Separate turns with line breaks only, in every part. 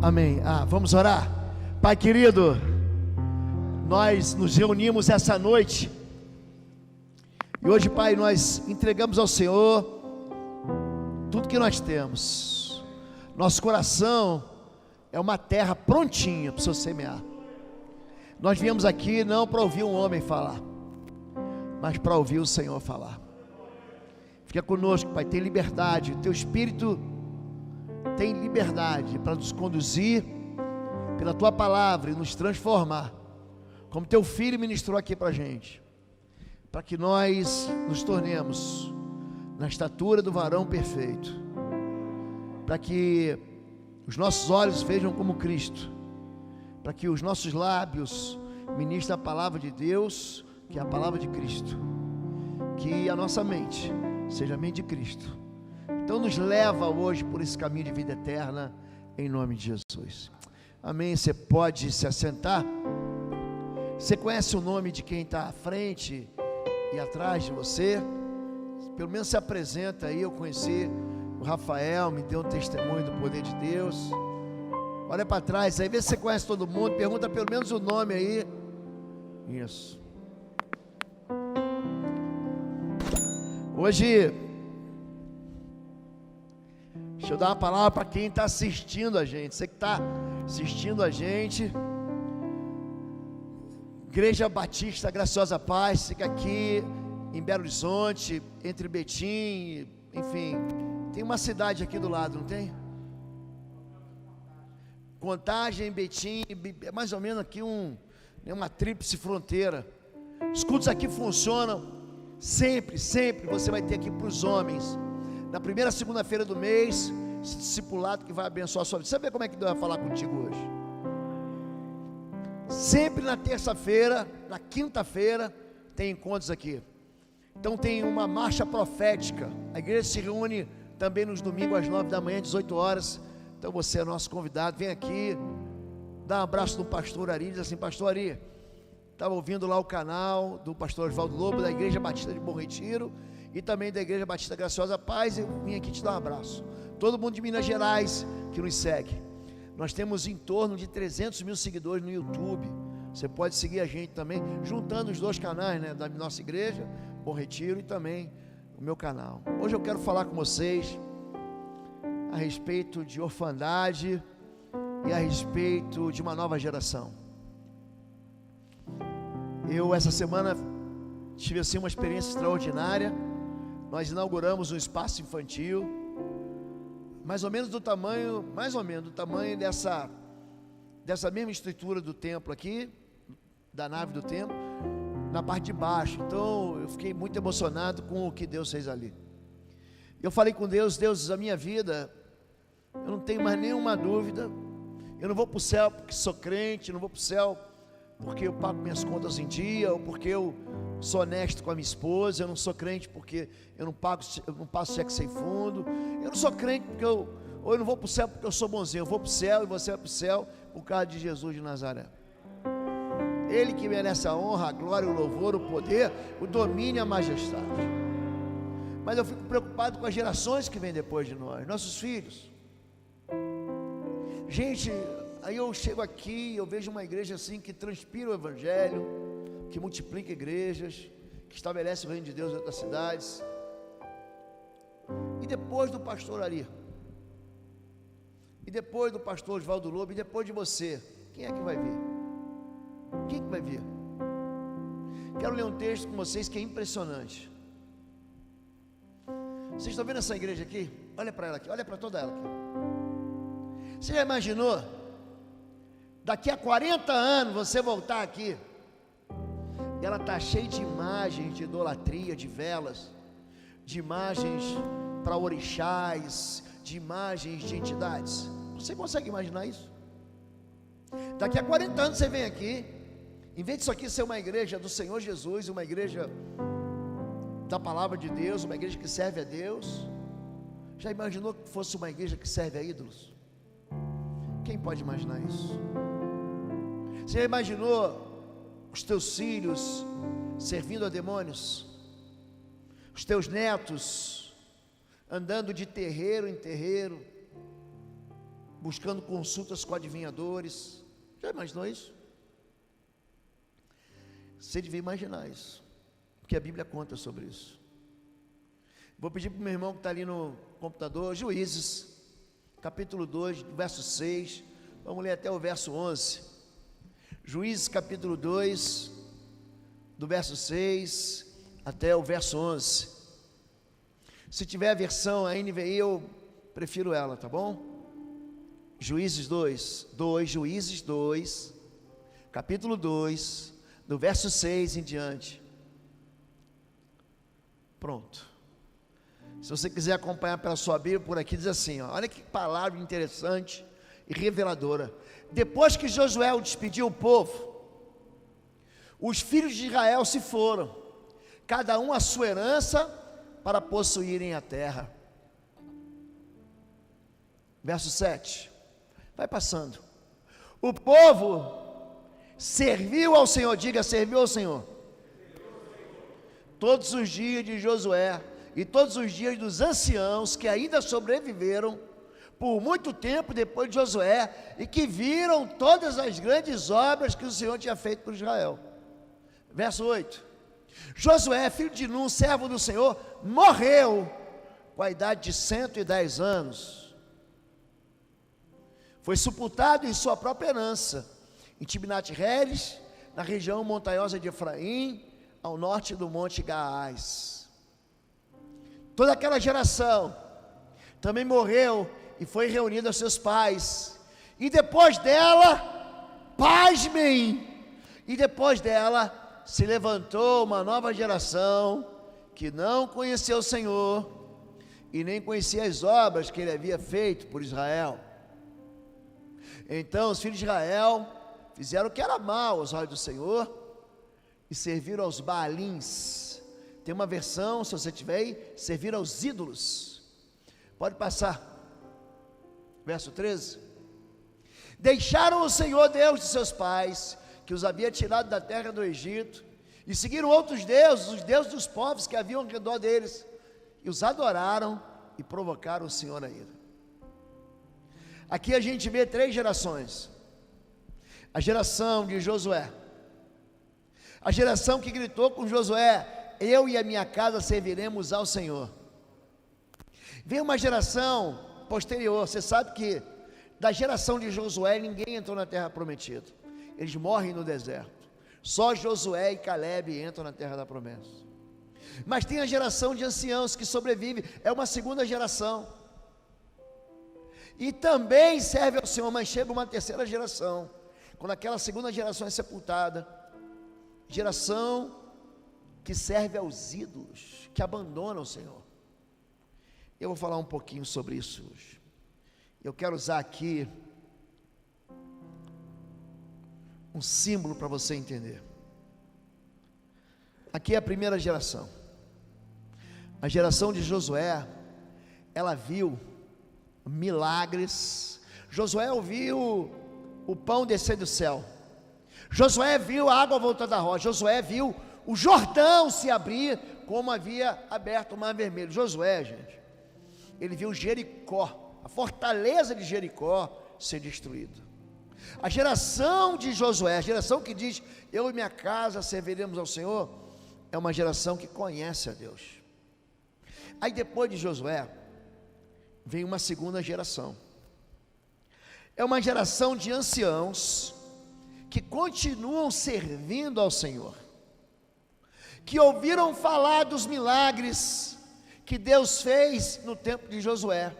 Amém. Vamos orar. Pai querido, nós nos reunimos essa noite e hoje, Pai, nós entregamos ao Senhor tudo que nós temos. Nosso coração é uma terra prontinha para o Senhor semear. Nós viemos aqui não para ouvir um homem falar, mas para ouvir o Senhor falar. Fica conosco, Pai, tem liberdade, o Teu Espírito tem liberdade para nos conduzir pela Tua palavra e nos transformar, como Teu Filho ministrou aqui para a gente, para que nós nos tornemos na estatura do varão perfeito, para que os nossos olhos vejam como Cristo, para que os nossos lábios ministrem a palavra de Deus, que é a palavra de Cristo, que a nossa mente seja a mente de Cristo. Então nos leva hoje por esse caminho de vida eterna, em nome de Jesus. Amém. Você pode se assentar. Você conhece o nome de quem está à frente e atrás de você? Pelo menos se apresenta aí. Eu conheci o Rafael, me deu um testemunho do poder de Deus. Olha para trás, aí vê se você conhece todo mundo, pergunta pelo menos o nome aí. Isso. Hoje, deixa eu dar uma palavra para quem está assistindo a gente. Você que está assistindo a gente, Igreja Batista Graciosa Paz, fica aqui em Belo Horizonte, entre Betim, enfim, tem uma cidade aqui do lado, não tem? Contagem, Betim, é mais ou menos aqui uma tríplice fronteira. Os cultos aqui funcionam sempre você vai ter aqui para os homens, na primeira segunda-feira do mês, esse discipulado que vai abençoar a sua vida. Você vê como é que Deus vai falar contigo hoje? Sempre na terça-feira, na quinta-feira, tem encontros aqui. Então tem uma marcha profética. A igreja se reúne também nos domingos às 9 da manhã, 18 horas. Então você é nosso convidado, vem aqui, dá um abraço no pastor Ari, diz assim: pastor Ari, estava ouvindo lá o canal do pastor Oswaldo Lobo, da Igreja Batista de Bom Retiro, e também da Igreja Batista Graciosa Paz, eu vim aqui te dar um abraço. Todo mundo de Minas Gerais que nos segue. Nós temos em torno de 300 mil seguidores no YouTube. Você pode seguir a gente também, juntando os dois canais, né, da nossa igreja, Bom Retiro, e também o meu canal. Hoje eu quero falar com vocês a respeito de orfandade e a respeito de uma nova geração. Eu essa semana tive assim uma experiência extraordinária. Nós inauguramos um espaço infantil, mais ou menos do tamanho dessa mesma estrutura do templo aqui, da nave do templo, na parte de baixo. Então eu fiquei muito emocionado com o que Deus fez ali. Eu falei com Deus: Deus, a minha vida, eu não tenho mais nenhuma dúvida, eu não vou para o céu porque sou crente, não vou para o céu porque eu pago minhas contas em dia, ou porque eu sou honesto com a minha esposa. Eu não sou crente porque eu não passo cheque sem fundo. Eu não sou crente porque eu não vou para o céu porque eu sou bonzinho. Eu vou para o céu e você vai para o céu por causa de Jesus de Nazaré. Ele que merece a honra, a glória, o louvor, o poder, o domínio e a majestade. Mas eu fico preocupado com as gerações que vêm depois de nós, nossos filhos. Gente, aí eu chego aqui, eu vejo uma igreja assim que transpira o evangelho, que multiplica igrejas, que estabelece o reino de Deus dentro das cidades. E depois do pastor Ari, e depois do pastor Oswaldo Lobo, e depois de você, quem é que vai vir? Quem é que vai vir? Quero ler um texto com vocês que é impressionante. Vocês estão vendo essa igreja aqui? Olha para ela aqui, olha para toda ela aqui. Você já imaginou? Daqui a 40 anos você voltar aqui, e ela está cheia de imagens de idolatria, de velas, de imagens para orixás, de imagens de entidades. Você consegue imaginar isso? Daqui a 40 anos você vem aqui, em vez disso aqui ser uma igreja do Senhor Jesus, uma igreja da palavra de Deus, uma igreja que serve a Deus, já imaginou que fosse uma igreja que serve a ídolos? Quem pode imaginar isso? Você já imaginou os teus filhos servindo a demônios? Os teus netos andando de terreiro em terreiro, buscando consultas com adivinhadores. Já imaginou isso? Você devia imaginar isso, porque a Bíblia conta sobre isso. Vou pedir para o meu irmão que está ali no computador, Juízes, capítulo 2, verso 6, vamos ler até o verso 11. Juízes, capítulo 2, do verso 6 até o verso 11. Se tiver a versão a NVI, eu prefiro ela, tá bom? Juízes 2, Juízes 2, capítulo 2, do verso 6 em diante. Pronto. Se você quiser acompanhar pela sua Bíblia, por aqui diz assim, ó, olha que palavra interessante e reveladora. Depois que Josué despediu o povo, os filhos de Israel se foram, cada um a sua herança, para possuírem a terra. Verso 7, vai passando. O povo serviu ao Senhor, diga, serviu ao Senhor, todos os dias de Josué, e todos os dias dos anciãos que ainda sobreviveram por muito tempo depois de Josué, e que viram todas as grandes obras que o Senhor tinha feito por Israel. Verso 8, Josué, filho de Nun, servo do Senhor, morreu com a idade de 110 anos, foi sepultado em sua própria herança, em Timnat-Heres, na região montanhosa de Efraim, ao norte do monte Gaás. Toda aquela geração também morreu e foi reunida aos seus pais, e depois dela, pasmem, e depois dela se levantou uma nova geração, que não conheceu o Senhor, e nem conhecia as obras que ele havia feito por Israel. Então os filhos de Israel fizeram o que era mal aos olhos do Senhor, e serviram aos Baalins. Tem uma versão, se você tiver aí, servir aos ídolos. Pode passar. Verso 13. Deixaram o Senhor Deus de seus pais, que os havia tirado da terra do Egito, e seguiram outros deuses, os deuses dos povos que haviam ao redor deles, e os adoraram e provocaram o Senhor a ira. Aqui a gente vê 3 gerações. A geração de Josué, a geração que gritou com Josué: eu e a minha casa serviremos ao Senhor. Vem uma geração posterior. Você sabe que da geração de Josué ninguém entrou na terra prometida, eles morrem no deserto. Só Josué e Calebe entram na terra da promessa. Mas tem a geração de anciãos que sobrevive, é uma segunda geração, e também serve ao Senhor. Mas chega uma terceira geração, quando aquela segunda geração é sepultada, geração que serve aos ídolos, que abandona o Senhor. Eu vou falar um pouquinho sobre isso hoje. Eu quero usar aqui um símbolo para você entender. Aqui é a primeira geração, a geração de Josué. Ela viu milagres. Josué ouviu o pão descer do céu, Josué viu a água voltar da rocha, Josué viu o Jordão se abrir, como havia aberto o Mar Vermelho. Josué, gente, ele viu Jericó, a fortaleza de Jericó, ser destruída. A geração de Josué, a geração que diz: eu e minha casa serviremos ao Senhor, é uma geração que conhece a Deus. Aí depois de Josué, vem uma segunda geração. É uma geração de anciãos que continuam servindo ao Senhor, que ouviram falar dos milagres que Deus fez no tempo de Josué.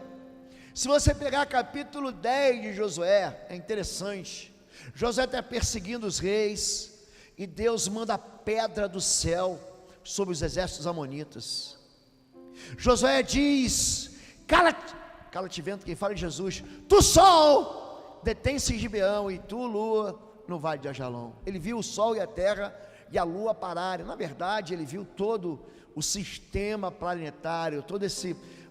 Se você pegar capítulo 10 de Josué, é interessante. Josué está perseguindo os reis, e Deus manda a pedra do céu sobre os exércitos amonitas. Josué diz: cala-te vento, quem fala é Jesus. Tu sol, detém-se em Gibeão, e tu lua no vale de Ajalon. Ele viu o sol e a terra e a lua pararem. Na verdade, ele viu todo o sistema planetário,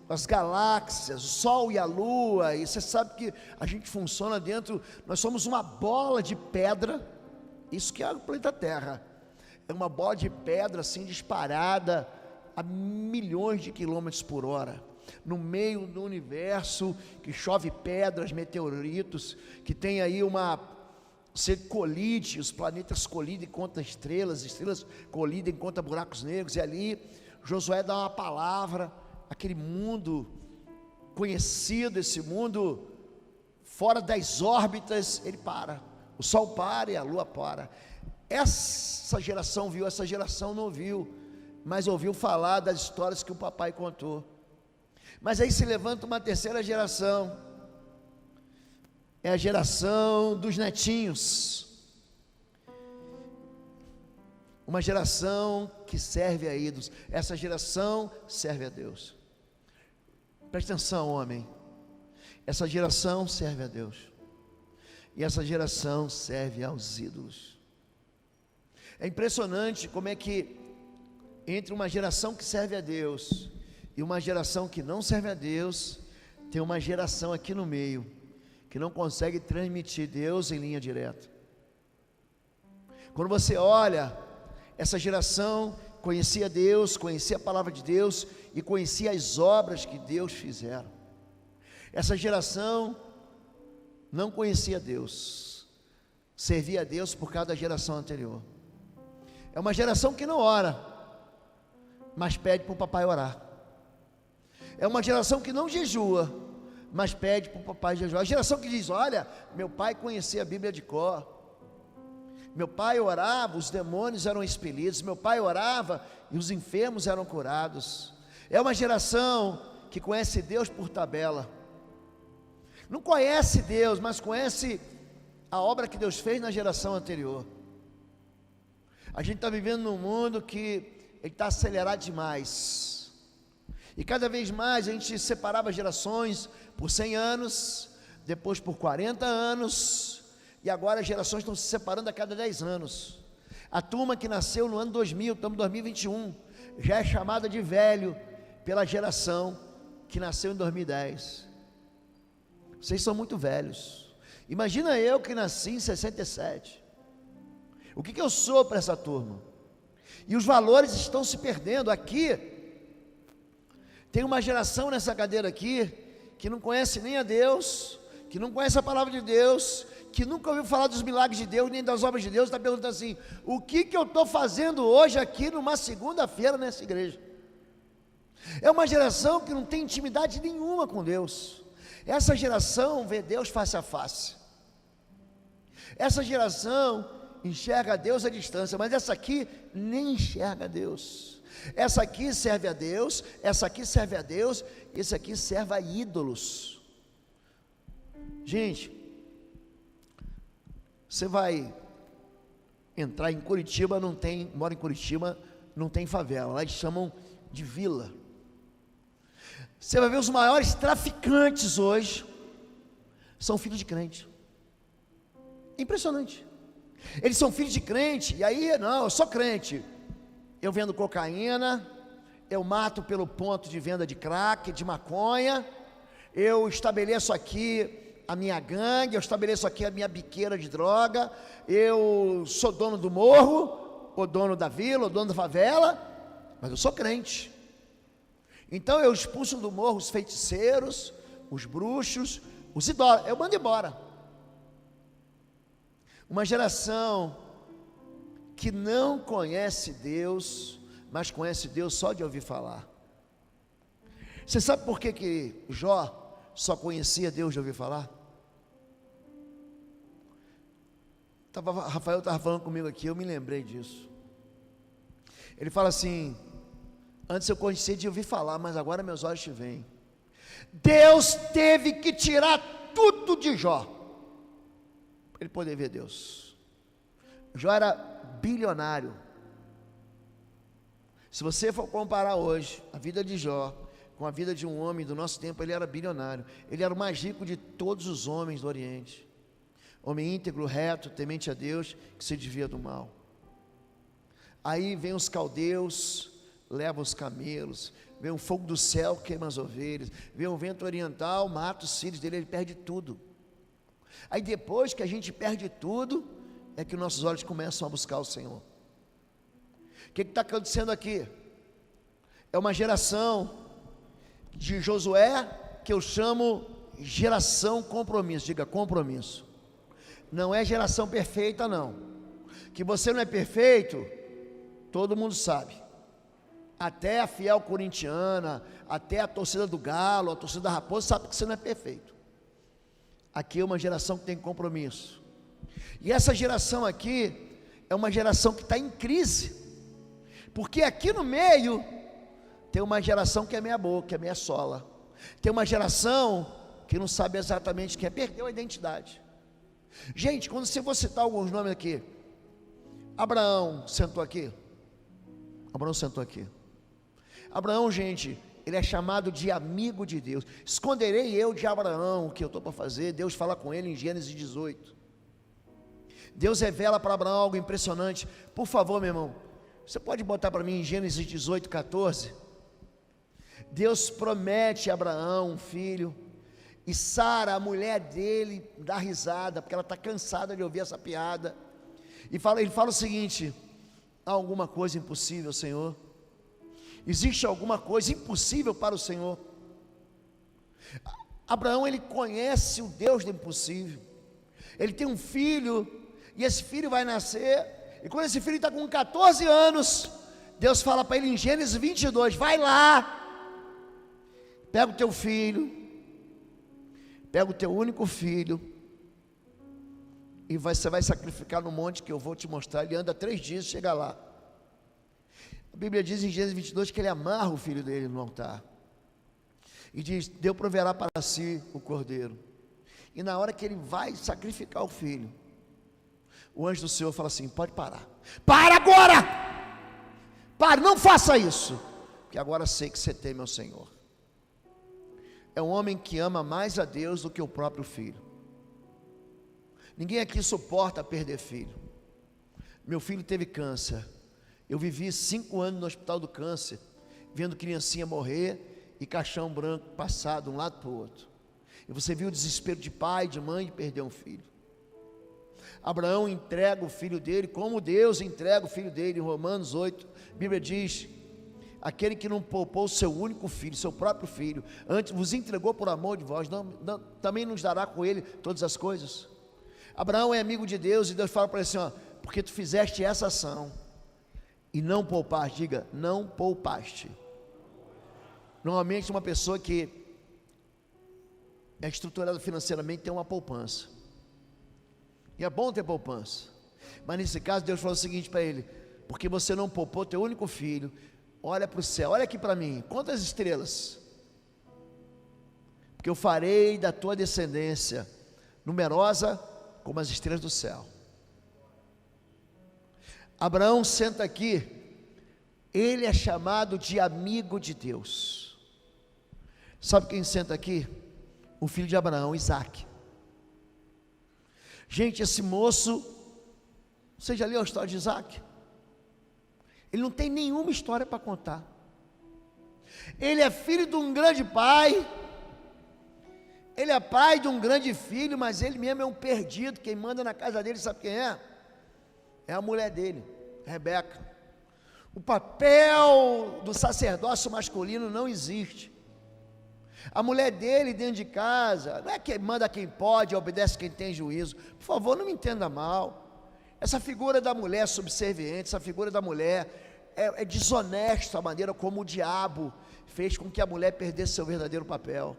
as galáxias, o sol e a lua. E você sabe que a gente funciona dentro, nós somos uma bola de pedra. Isso que é o planeta Terra, é uma bola de pedra assim disparada, a milhões de quilômetros por hora, no meio do universo, que chove pedras, meteoritos, que tem aí você colide, os planetas colidem contra estrelas colidem contra buracos negros, e ali Josué dá uma palavra, aquele mundo conhecido, esse mundo fora das órbitas, ele para, o sol para e a lua para. Essa geração viu, essa geração não viu, mas ouviu falar das histórias que o papai contou. Mas aí se levanta uma terceira geração, é a geração dos netinhos, uma geração que serve a ídolos. Essa geração serve a Deus. Presta atenção, homem, essa geração serve a Deus, e essa geração serve aos ídolos. É impressionante como é que entre uma geração que serve a Deus e uma geração que não serve a Deus, tem uma geração aqui no meio, que não consegue transmitir Deus em linha direta. Quando você olha, essa geração conhecia Deus, conhecia a palavra de Deus e conhecia as obras que Deus fizeram. Essa geração não conhecia Deus, servia a Deus por causa da geração anterior. É uma geração que não ora, mas pede para o papai orar. É uma geração que não jejua, mas pede para o papai jejuar. A geração que diz: olha, meu pai conhecia a Bíblia de cor, meu pai orava, os demônios eram expelidos, meu pai orava e os enfermos eram curados. É uma geração que conhece Deus por tabela, não conhece Deus, mas conhece a obra que Deus fez na geração anterior. A gente está vivendo num mundo que ele está acelerado demais, e cada vez mais a gente separava gerações por 100 anos, depois por 40 anos, e agora as gerações estão se separando a cada 10 anos. A turma que nasceu no ano 2000, estamos em 2021, já é chamada de velho pela geração que nasceu em 2010. Vocês são muito velhos. Imagina eu que nasci em 67. O que eu sou para essa turma? E os valores estão se perdendo. Aqui tem uma geração nessa cadeira aqui que não conhece nem a Deus, que não conhece a palavra de Deus, que nunca ouviu falar dos milagres de Deus, nem das obras de Deus. Está perguntando assim: o que eu estou fazendo hoje aqui numa segunda-feira nessa igreja? É uma geração que não tem intimidade nenhuma com Deus. Essa geração vê Deus face a face. Essa geração enxerga Deus à distância, mas essa aqui nem enxerga Deus. Essa aqui serve a Deus, essa aqui serve a Deus, esse aqui serve a ídolos. Gente, você vai entrar em Curitiba, mora em Curitiba, não tem favela, lá eles chamam de vila. Você vai ver os maiores traficantes hoje são filhos de crente. Impressionante. Eles são filhos de crente, e aí, não, eu sou crente, eu vendo cocaína, eu mato pelo ponto de venda de crack, de maconha, eu estabeleço aqui a minha gangue, eu estabeleço aqui a minha biqueira de droga, eu sou dono do morro, ou dono da vila, ou dono da favela, mas eu sou crente. Então eu expulso do morro os feiticeiros, os bruxos, os idólatras, eu mando embora. Uma geração que não conhece Deus, mas conhece Deus só de ouvir falar. Você sabe por que Jó só conhecia Deus de ouvir falar? Rafael estava falando comigo aqui, eu me lembrei disso. Ele fala assim: antes eu conhecia de ouvir falar, mas agora meus olhos te veem. Deus teve que tirar tudo de Jó para ele poder ver Deus. Jó era bilionário. Se você for comparar hoje a vida de Jó com a vida de um homem do nosso tempo, ele era bilionário. Ele era o mais rico de todos os homens do Oriente. Homem íntegro, reto, temente a Deus, que se desvia do mal. Aí vem os caldeus, levam os camelos, vem o fogo do céu, queima as ovelhas, vem o vento oriental, mata os filhos dele, ele perde tudo. Aí depois que a gente perde tudo, é que nossos olhos começam a buscar o Senhor. O que está acontecendo aqui? É uma geração de Josué que eu chamo geração compromisso. Diga compromisso. Não é geração perfeita, não. Que você não é perfeito, todo mundo sabe. Até a fiel corintiana, até a torcida do Galo, a torcida da Raposa sabe que você não é perfeito. Aqui é uma geração que tem compromisso. E essa geração aqui é uma geração que está em crise, porque aqui no meio tem uma geração que é meia boca, que é meia sola. Tem uma geração que não sabe exatamente o que é, perdeu a identidade. Gente, quando você for citar alguns nomes aqui, Abraão sentou aqui. Abraão sentou aqui. Abraão, gente, ele é chamado de amigo de Deus. Esconderei eu de Abraão o que eu estou para fazer. Deus fala com ele em Gênesis 18. Deus revela para Abraão algo impressionante. Por favor, meu irmão, você pode botar para mim em Gênesis 18, 14? Deus promete a Abraão um filho, e Sara, a mulher dele, dá risada, porque ela está cansada de ouvir essa piada, e ele fala o seguinte: há alguma coisa impossível, Senhor? Existe alguma coisa impossível para o Senhor? Abraão, ele conhece o Deus do impossível. Ele tem um filho, e esse filho vai nascer, e quando esse filho está com 14 anos, Deus fala para ele em Gênesis 22, vai lá, pega o teu filho, pega o teu único filho, e você vai sacrificar no monte que eu vou te mostrar. Ele anda 3 dias e chega lá. A Bíblia diz em Gênesis 22 que ele amarra o filho dele no altar, e diz: Deus proverá para si o cordeiro. E na hora que ele vai sacrificar o filho, o anjo do Senhor fala assim: pode parar, para agora, para, não faça isso, porque agora sei que você teme ao Senhor. É um homem que ama mais a Deus do que o próprio filho. Ninguém aqui suporta perder filho. Meu filho teve câncer, eu vivi 5 anos no hospital do câncer, vendo criancinha morrer e caixão branco passar de um lado para o outro. E você viu o desespero de pai, de mãe, de perder um filho. Abraão entrega o filho dele, como Deus entrega o filho dele. Em Romanos 8, a Bíblia diz: aquele que não poupou o seu único filho, seu próprio filho, antes vos entregou por amor de vós, também nos dará com ele todas as coisas. Abraão é amigo de Deus, e Deus fala para ele assim: ó, porque tu fizeste essa ação e não poupaste. Diga, não poupaste. Normalmente uma pessoa que é estruturada financeiramente tem uma poupança, e é bom ter poupança, mas nesse caso Deus falou o seguinte para ele: porque você não poupou teu único filho, olha para o céu, olha aqui para mim, quantas estrelas, porque eu farei da tua descendência numerosa como as estrelas do céu. Abraão senta aqui, ele é chamado de amigo de Deus. Sabe quem senta aqui? O filho de Abraão, Isaque. Gente, esse moço, você já leu a história de Isaque? Ele não tem nenhuma história para contar. Ele é filho de um grande pai, ele é pai de um grande filho, mas ele mesmo é um perdido. Quem manda na casa dele, sabe quem é? É a mulher dele, Rebeca. O papel do sacerdócio masculino não existe. A mulher dele dentro de casa, não é quem manda quem pode, obedece quem tem juízo. Por favor, não me entenda mal. Essa figura da mulher subserviente, essa figura da mulher é desonesta, a maneira como o diabo fez com que a mulher perdesse seu verdadeiro papel.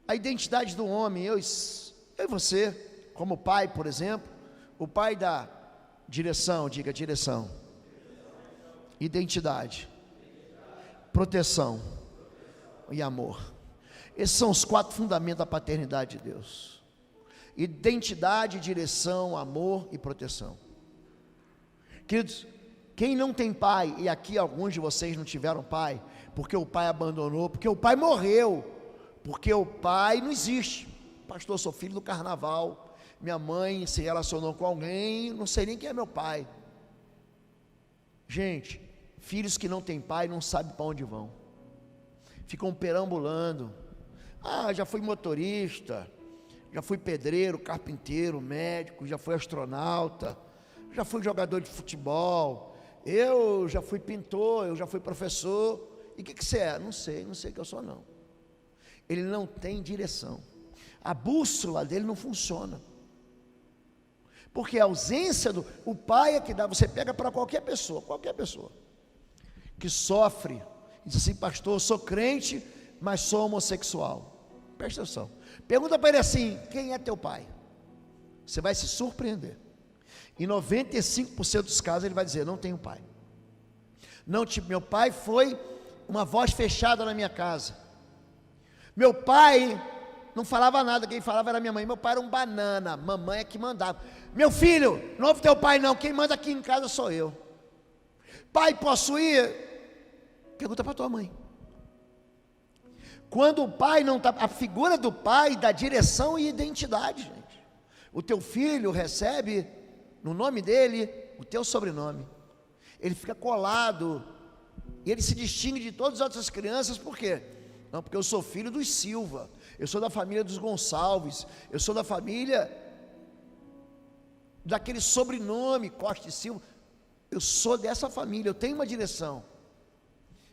A identidade do homem, eu e você, como pai, por exemplo, o pai da direção, diga direção, identidade, proteção e amor. Esses são os 4 fundamentos da paternidade de Deus: identidade, direção, amor e proteção. Queridos, quem não tem pai, e aqui alguns de vocês não tiveram pai, porque o pai abandonou, porque o pai morreu, porque o pai não existe. Pastor, sou filho do carnaval, minha mãe se relacionou com alguém, não sei nem quem é meu pai. Gente, filhos que não têm pai não sabem para onde vão, ficam perambulando. Já fui motorista, já fui pedreiro, carpinteiro, médico, já fui astronauta, já fui jogador de futebol, eu já fui pintor, eu já fui professor. E o que você é? Não sei o que eu sou não. Ele não tem direção. A bússola dele não funciona. Porque a ausência o pai é que dá. Você pega para qualquer pessoa que sofre, e diz assim: pastor, eu sou crente, mas sou homossexual. Presta atenção. Pergunta para ele assim: quem é teu pai? Você vai se surpreender. Em 95% dos casos ele vai dizer: não tenho pai. Não, tipo, meu pai foi uma voz fechada na minha casa. Meu pai não falava nada, quem falava era minha mãe. Meu pai era um banana, mamãe é que mandava. Meu filho, não ouve teu pai não, quem manda aqui em casa sou eu. Pai, posso ir? Pergunta para tua mãe. Quando o pai não está, a figura do pai dá direção e identidade, gente. O teu filho recebe no nome dele o teu sobrenome. Ele fica colado, e ele se distingue de todas as outras crianças. Por quê? Não, porque eu sou filho dos Silva, eu sou da família dos Gonçalves, eu sou da família daquele sobrenome Costa e Silva. Eu sou dessa família, eu tenho uma direção.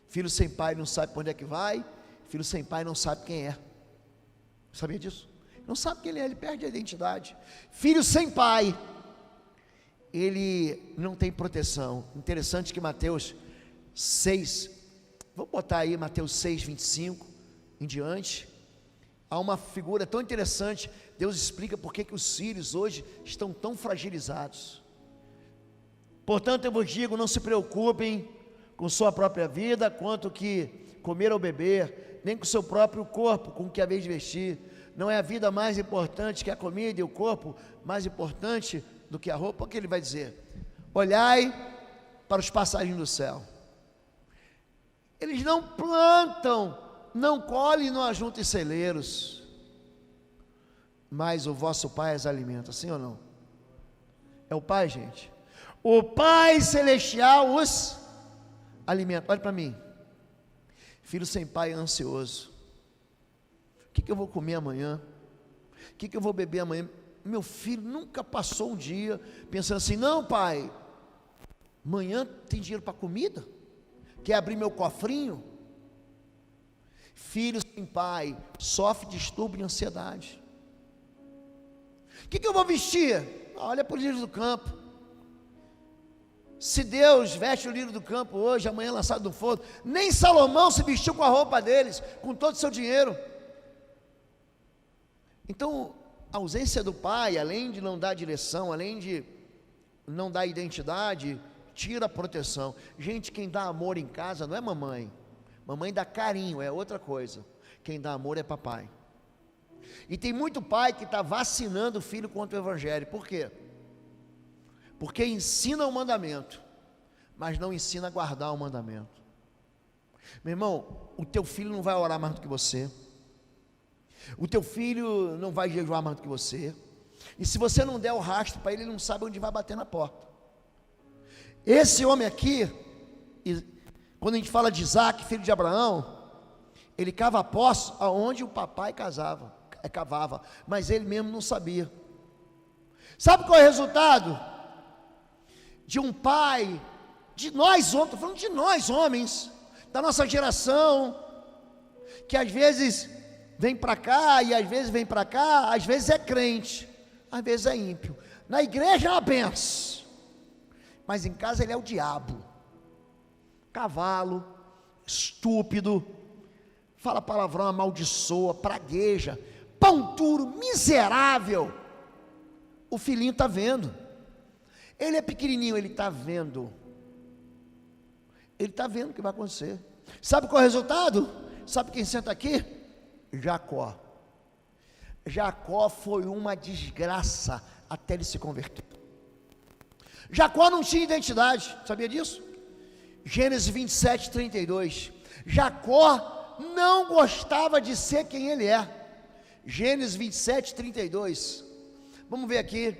Filho sem pai não sabe para onde é que vai. Filho sem pai não sabe quem é. Sabia disso? Não sabe quem ele é, ele perde a identidade. Filho sem pai, ele não tem proteção. Interessante que Mateus 6, vou botar aí Mateus 6, 25 em diante, há uma figura tão interessante. Deus explica por que os filhos hoje estão tão fragilizados. Portanto, eu vos digo, não se preocupem com sua própria vida, quanto que comer ou beber, nem com seu próprio corpo, com o que haveis de vestir. Não é a vida mais importante que a comida, e o corpo mais importante do que a roupa? O que ele vai dizer? Olhai para os passarinhos do céu. Eles não plantam, não colhem, não ajuntam em celeiros, mas o vosso Pai as alimenta, sim ou não? É o Pai, gente. O Pai Celestial os alimenta. Olha para mim. Filho sem pai é ansioso. O que eu vou comer amanhã? O que eu vou beber amanhã? Meu filho nunca passou um dia pensando assim: não, pai, amanhã tem dinheiro para comida? Quer abrir meu cofrinho? Filho sem pai sofre distúrbio e ansiedade. O que eu vou vestir? Olha para o lírio do campo. Se Deus veste o lírio do campo hoje, amanhã lançado no fogo, nem Salomão se vestiu com a roupa deles, com todo o seu dinheiro. Então, a ausência do pai, além de não dar direção, além de não dar identidade, tira a proteção. Gente, quem dá amor em casa não é mamãe. Mamãe dá carinho, é outra coisa. Quem dá amor é papai. E tem muito pai que está vacinando o filho contra o evangelho. Por quê? Porque ensina o mandamento, mas não ensina a guardar o mandamento. Meu irmão, o teu filho não vai orar mais do que você. O teu filho não vai jejuar mais do que você. E se você não der o rastro para ele, ele não sabe onde vai bater na porta. Esse homem aqui, quando a gente fala de Isaac, filho de Abraão, ele cava poço aonde o papai cavava, mas ele mesmo não sabia. Sabe qual é o resultado? De um pai, de nós homens, estou falando de nós homens, da nossa geração, que às vezes vem para cá, e às vezes vem para cá, às vezes é crente, às vezes é ímpio. Na igreja é uma benção, mas em casa ele é o diabo. Cavalo, estúpido, fala palavrão, amaldiçoa, pragueja, pão duro, miserável. O filhinho está vendo. Ele é pequenininho, ele está vendo. Ele está vendo o que vai acontecer. Sabe qual é o resultado? Sabe quem senta aqui? Jacó. Jacó foi uma desgraça até ele se converter. Jacó não tinha identidade, sabia disso? Gênesis 27, 32. Jacó não gostava de ser quem ele é. Gênesis 27, 32. Vamos ver aqui,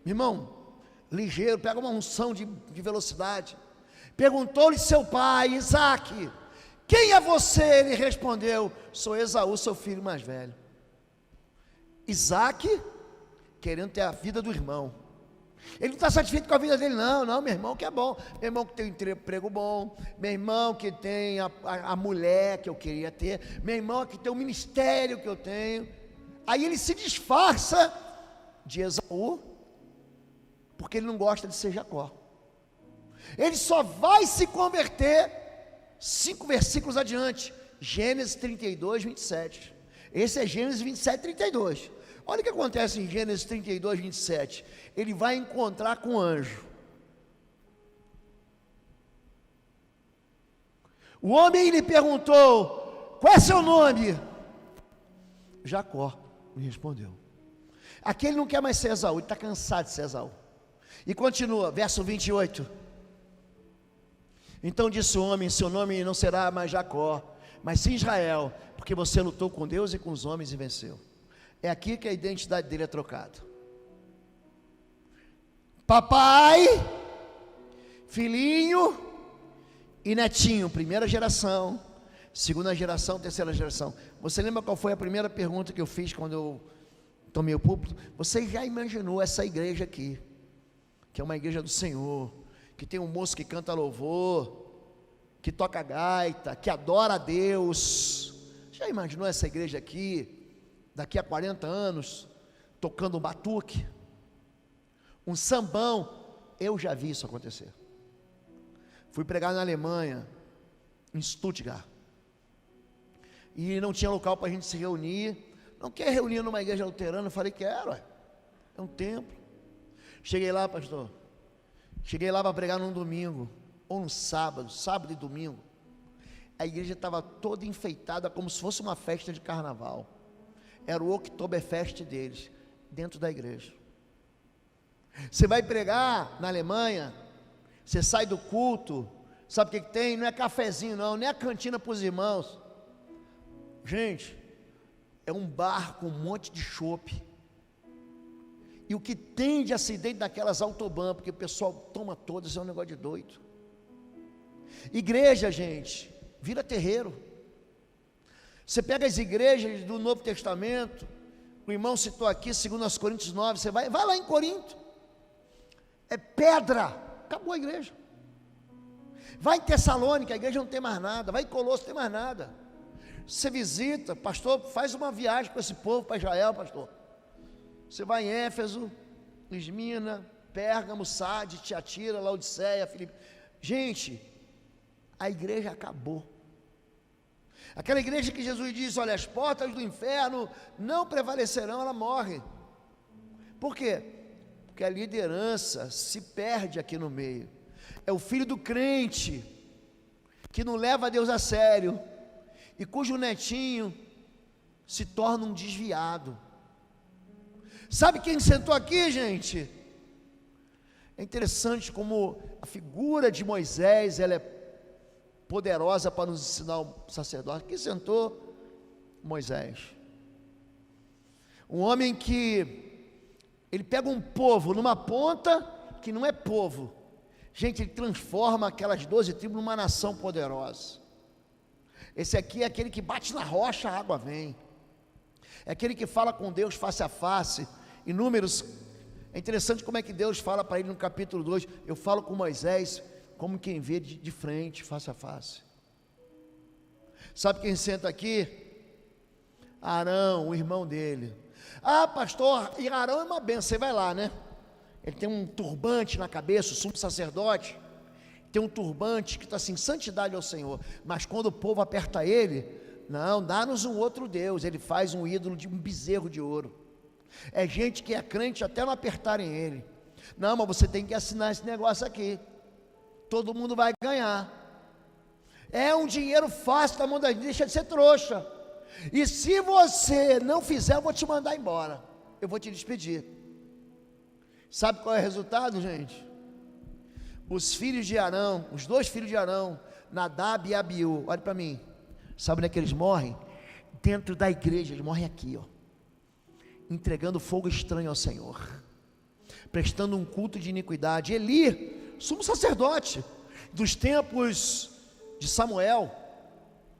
irmão. Ligeiro, pega uma unção de velocidade. Perguntou-lhe seu pai, Isaque: quem é você? Ele respondeu: sou Esaú, seu filho mais velho. Isaque, querendo ter a vida do irmão. Ele não está satisfeito com a vida dele, não, meu irmão que é bom, meu irmão que tem um emprego bom, meu irmão que tem a mulher que eu queria ter, meu irmão que tem o ministério que eu tenho. Aí ele se disfarça de Esaú, porque ele não gosta de ser Jacó. Ele só vai se converter 5 versículos adiante, Gênesis 32, 27. Esse é Gênesis 27, 32. Olha o que acontece em Gênesis 32, 27. Ele vai encontrar com um anjo. O homem lhe perguntou: qual é seu nome? Jacó, me respondeu. Aqui ele não quer mais ser Esaú, ele está cansado de ser Esaú. E continua, verso 28. Então disse o homem: seu nome não será mais Jacó, mas sim Israel, porque você lutou com Deus e com os homens e venceu. É aqui que a identidade dele é trocada. Papai, filhinho e netinho, primeira geração, segunda geração, terceira geração. Você lembra qual foi a primeira pergunta que eu fiz quando eu tomei o púlpito? Você já imaginou essa igreja aqui, que é uma igreja do Senhor, que tem um moço que canta louvor, que toca gaita, que adora a Deus? Já imaginou essa igreja aqui, daqui a 40 anos, tocando um batuque, um sambão? Eu já vi isso acontecer. Fui pregar na Alemanha, em Stuttgart, e não tinha local para a gente se reunir. Não quer reunir numa igreja luterana? Eu falei: quero, é um templo. Cheguei lá, pastor, cheguei lá para pregar num domingo, ou num sábado e domingo. A igreja estava toda enfeitada, como se fosse uma festa de carnaval. Era o Oktoberfest deles, dentro da igreja. Você vai pregar na Alemanha, você sai do culto, sabe o que tem? Não é cafezinho não, nem a cantina para os irmãos. Gente, é um bar com um monte de chopp. E o que tem de acidente naquelas autobahn, porque o pessoal toma todas, é um negócio de doido. Igreja, gente, vira terreiro. Você pega as igrejas do Novo Testamento, o irmão citou aqui, 2 Coríntios 9, você vai lá em Corinto, é pedra, acabou a igreja. Vai em Tessalônica, a igreja não tem mais nada. Vai em Colosso, não tem mais nada. Você visita, pastor, faz uma viagem com esse povo para Israel, pastor. Você vai em Éfeso, Esmina, Pérgamo, Sardes, Tiatira, Laodiceia, Filipe. Gente, a igreja acabou. Aquela igreja que Jesus diz: olha, as portas do inferno não prevalecerão, ela morre. Por quê? Porque a liderança se perde aqui no meio. É o filho do crente que não leva a Deus a sério e cujo netinho se torna um desviado. Sabe quem sentou aqui, gente? É interessante como a figura de Moisés, ela é poderosa para nos ensinar o sacerdote. Quem sentou? Moisés. Um homem que ele pega um povo numa ponta que não é povo. Gente, ele transforma aquelas 12 tribos numa nação poderosa. Esse aqui é aquele que bate na rocha, a água vem. É aquele que fala com Deus face a face. Em Números, é interessante como é que Deus fala para ele no capítulo 2. Eu falo com Moisés como quem vê de frente, face a face. Sabe quem senta aqui? Arão, o irmão dele. Ah, pastor, e Arão é uma benção. Você vai lá, né? Ele tem um turbante na cabeça, o sumo sacerdote tem um turbante que está assim: santidade ao Senhor. Mas quando o povo aperta ele, não, dá-nos um outro Deus. Ele faz um ídolo de um bezerro de ouro. É gente que é crente até não apertarem ele. Não, mas você tem que assinar esse negócio aqui, todo mundo vai ganhar. É um dinheiro fácil na mão da gente, deixa de ser trouxa. E se você não fizer, eu vou te mandar embora, eu vou te despedir. Sabe qual é o resultado, gente? Os filhos de Arão, os 2 filhos de Arão, Nadab e Abiú, olha para mim, sabe onde é que eles morrem? Dentro da igreja. Eles morrem aqui, ó, entregando fogo estranho ao Senhor, prestando um culto de iniquidade. Eli, sumo sacerdote dos tempos de Samuel,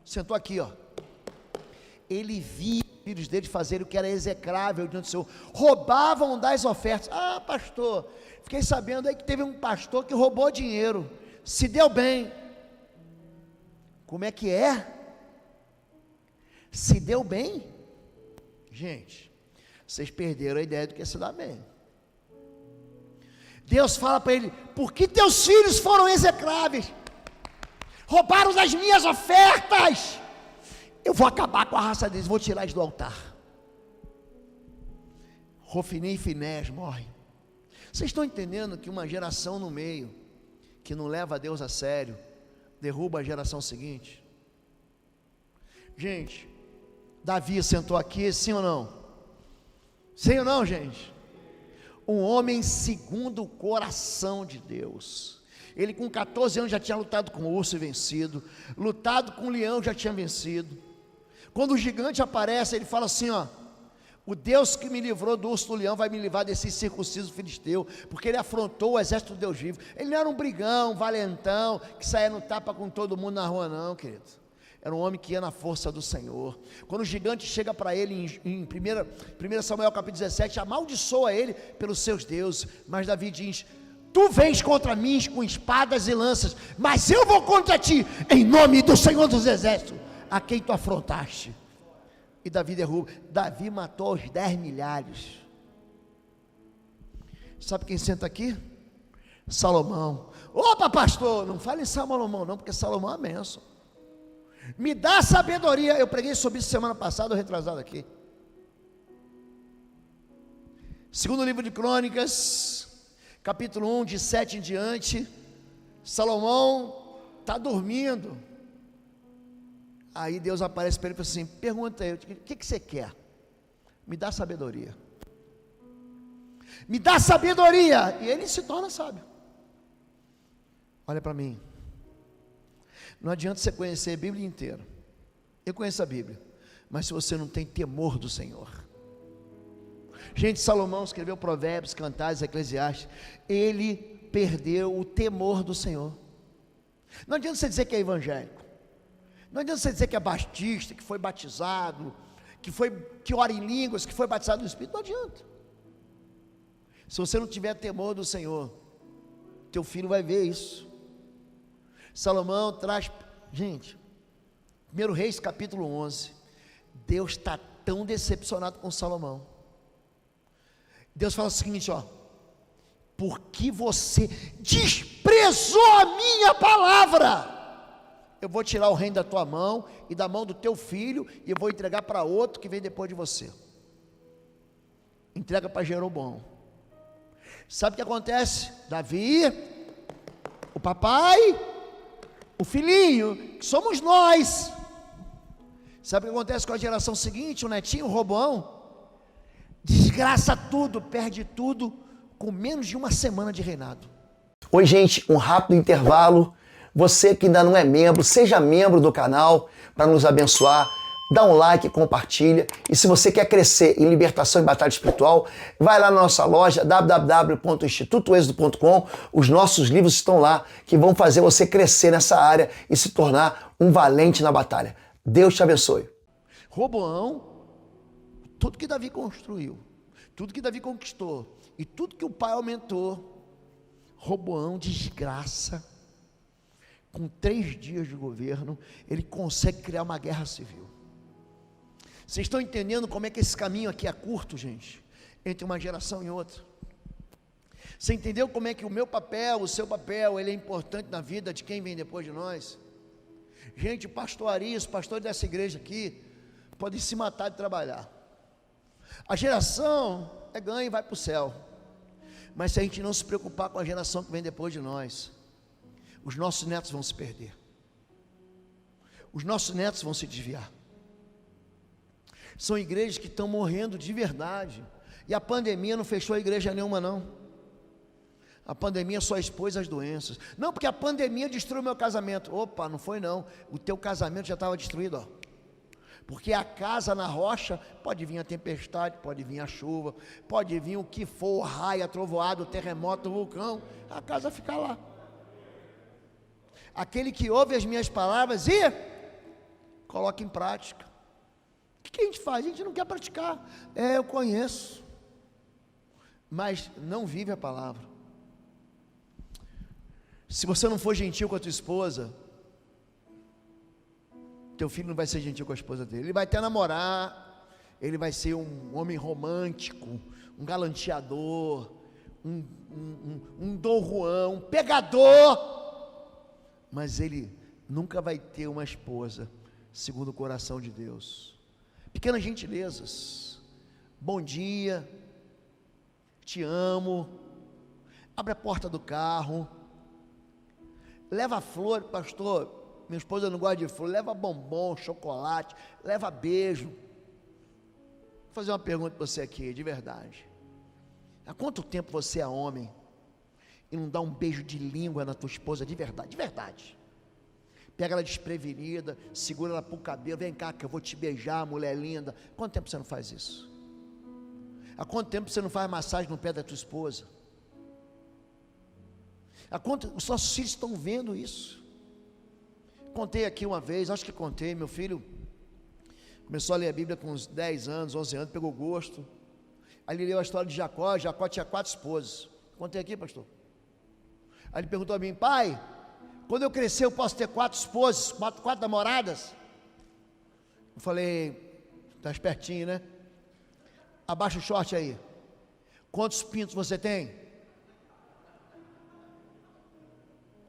sentou aqui, ó. Ele via filhos dele fazerem o que era execrável diante do Senhor, roubavam das ofertas. Ah, pastor, fiquei sabendo aí que teve um pastor que roubou dinheiro, se deu bem. Como é que é? Se deu bem? Gente, vocês perderam a ideia do que é se dar bem. Deus fala para ele: por que teus filhos foram execráveis? Roubaram das minhas ofertas. Eu vou acabar com a raça deles, vou tirar eles do altar. Rofini e Finés morrem. Vocês estão entendendo que uma geração no meio, que não leva a Deus a sério, derruba a geração seguinte? Gente, Davi sentou aqui, sim ou não? Sim ou não, gente? Um homem segundo o coração de Deus. Ele com 14 anos já tinha lutado com o urso e vencido, lutado com o leão, já tinha vencido. Quando o gigante aparece, ele fala assim, ó: o Deus que me livrou do urso do leão vai me livrar desse circunciso filisteu, porque ele afrontou o exército do Deus vivo. Ele não era um brigão, um valentão, que saía no tapa com todo mundo na rua, não, querido. Era um homem que ia na força do Senhor. Quando o gigante chega para ele em 1 Samuel capítulo 17, amaldiçoa ele pelos seus deuses. Mas Davi diz: tu vens contra mim com espadas e lanças, mas eu vou contra ti, em nome do Senhor dos Exércitos, a quem tu afrontaste. E Davi derruba. Davi matou os 10 milhares. Sabe quem senta aqui? Salomão. Opa, pastor, não fale em Salomão não, porque Salomão é uma bênção. Me dá sabedoria. Eu preguei sobre isso semana passada, ou retrasado aqui. Segundo livro de Crônicas, capítulo 1, de 7 em diante. Salomão está dormindo. Aí Deus aparece para ele e fala assim: pergunta aí, o que você quer? Me dá sabedoria. Me dá sabedoria. E ele se torna sábio. Olha para mim. Não adianta você conhecer a Bíblia inteira. Eu conheço a Bíblia, mas se você não tem temor do Senhor. Gente, Salomão escreveu Provérbios, Cantares, Eclesiastes. Ele perdeu o temor do Senhor. Não adianta você dizer que é evangélico. Não adianta você dizer que é batista, que foi batizado, que ora em línguas, que foi batizado no Espírito. Não adianta. Se você não tiver temor do Senhor, teu filho vai ver isso. Salomão traz, gente, 1 Reis capítulo 11, Deus está tão decepcionado com Salomão. Deus fala o seguinte, ó: porque você desprezou a minha palavra, eu vou tirar o reino da tua mão e da mão do teu filho, e eu vou entregar para outro que vem depois de você. Entrega para Jeroboão. Sabe o que acontece? Davi, o papai, o filhinho, que somos nós. Sabe o que acontece com a geração seguinte? O netinho, o Roboão, desgraça tudo, perde tudo, com menos de uma semana de reinado.
Oi gente, um rápido intervalo. Você que ainda não é membro, seja membro do canal para nos abençoar. Dá um like, compartilha. E se você quer crescer em libertação e batalha espiritual, vai lá na nossa loja www.institutoexodo.com. Os nossos livros estão lá, que vão fazer você crescer nessa área e se tornar um valente na batalha. Deus te abençoe.
Roboão, tudo que Davi construiu, tudo que Davi conquistou e tudo que o pai aumentou, Roboão desgraça. Com 3 dias de governo, ele consegue criar uma guerra civil. Vocês estão entendendo como é que esse caminho aqui é curto, gente? Entre uma geração e outra. Você entendeu como é que o meu papel, o seu papel, ele é importante na vida de quem vem depois de nós? Gente, pastor Arias, pastor dessa igreja aqui, podem se matar de trabalhar. A geração é ganha e vai para o céu. Mas se a gente não se preocupar com a geração que vem depois de nós, os nossos netos vão se perder. Os nossos netos vão se desviar. São igrejas que estão morrendo de verdade. E a pandemia não fechou a igreja nenhuma não. A pandemia só expôs as doenças. Não, porque a pandemia destruiu meu casamento. Opa, não foi não. O teu casamento já estava destruído, ó. Porque a casa na rocha, pode vir a tempestade, pode vir a chuva, pode vir o que for, raio, trovoado, terremoto, vulcão, a casa fica lá. Aquele que ouve as minhas palavras e coloca em prática. O que a gente faz? A gente não quer praticar. Eu conheço, mas não vive a palavra. Se você não for gentil com a tua esposa, teu filho não vai ser gentil com a esposa dele. Ele vai até namorar, ele vai ser um homem romântico, um galanteador, um Dom Juan, um pegador, mas ele nunca vai ter uma esposa segundo o coração de Deus. Pequenas gentilezas, bom dia, te amo, abre a porta do carro, leva flor, pastor, minha esposa não gosta de flor, leva bombom, chocolate, leva beijo. Vou fazer uma pergunta para você aqui, de verdade. Há quanto tempo você é homem e não dá um beijo de língua na tua esposa, de verdade, de verdade? Pega ela desprevenida, segura ela para o cabelo, vem cá que eu vou te beijar, mulher linda. Quanto tempo você não faz isso? Há quanto tempo você não faz massagem no pé da tua esposa? Há quanto os nossos filhos estão vendo isso? Contei aqui uma vez, acho que contei, meu filho começou a ler a Bíblia com uns 10 anos, 11 anos, pegou gosto. Aí ele leu a história de Jacó. Jacó tinha 4 esposas. Contei aqui, pastor. Aí ele perguntou a mim: pai, quando eu crescer eu posso ter 4 esposas, 4 namoradas? Eu falei: tá espertinho, né? Abaixa o short aí. Quantos pintos você tem?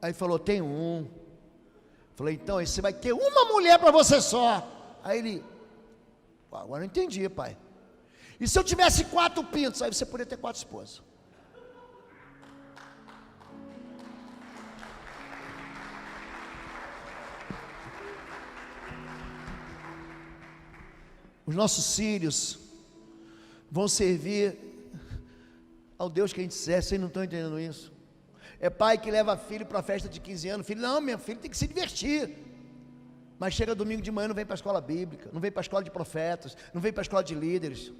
Aí ele falou: tem um. Falei: então você vai ter uma mulher para você só. Aí ele: agora eu entendi, pai. E se eu tivesse 4 pintos? Aí você poderia ter 4 esposas. Os nossos filhos vão servir ao Deus que a gente serve. Vocês não estão entendendo isso? É pai que leva filho para a festa de 15 anos. Filho, não, meu filho tem que se divertir. Mas chega domingo de manhã, não vem para a escola bíblica, não vem para a escola de profetas, não vem para a escola de líderes.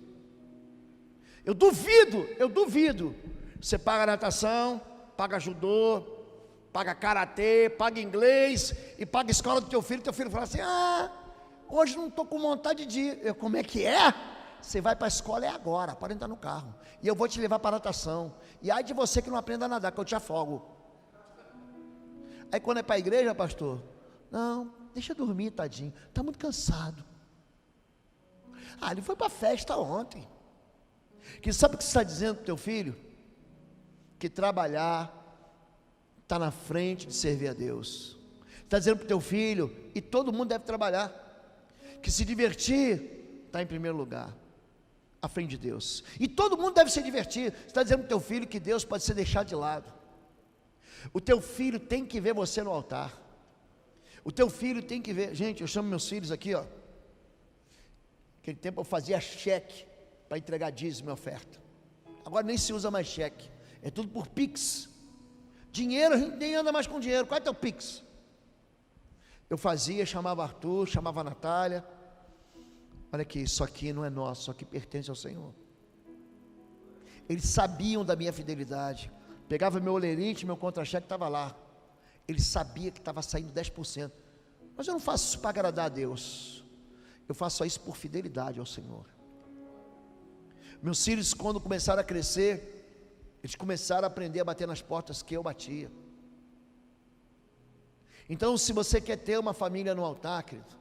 Eu duvido. Você paga natação, paga judô, paga karatê, paga inglês e paga escola do teu filho fala assim: hoje não estou com vontade de ir. Como é que é? Você vai para a escola agora, para entrar no carro, e eu vou te levar para a natação, e ai de você que não aprenda a nadar, que eu te afogo. Aí quando é para a igreja, pastor, não, deixa eu dormir, tadinho, está muito cansado. Ele foi para a festa ontem. Que sabe o que você está dizendo para o teu filho? Que trabalhar está na frente de servir a Deus. Está dizendo para o teu filho, e todo mundo deve trabalhar, que se divertir está em primeiro lugar, à frente de Deus. E todo mundo deve se divertir. Você está dizendo para o teu filho que Deus pode ser deixado de lado. O teu filho tem que ver você no altar. O teu filho tem que ver. Gente, eu chamo meus filhos aqui, ó. Naquele tempo eu fazia cheque para entregar dízimo e oferta. Agora nem se usa mais cheque, é tudo por Pix. Dinheiro, a gente nem anda mais com dinheiro. Qual é teu Pix? Eu fazia, chamava Arthur, chamava a Natália. Olha aqui, isso aqui não é nosso, isso aqui pertence ao Senhor. Eles sabiam da minha fidelidade. Pegava meu olerite, meu contra-cheque estava lá. Ele sabia que estava saindo 10%. Mas eu não faço isso para agradar a Deus. Eu faço isso por fidelidade ao Senhor. Meus filhos, quando começaram a crescer, eles começaram a aprender a bater nas portas que eu batia. Então, se você quer ter uma família no altar, querido,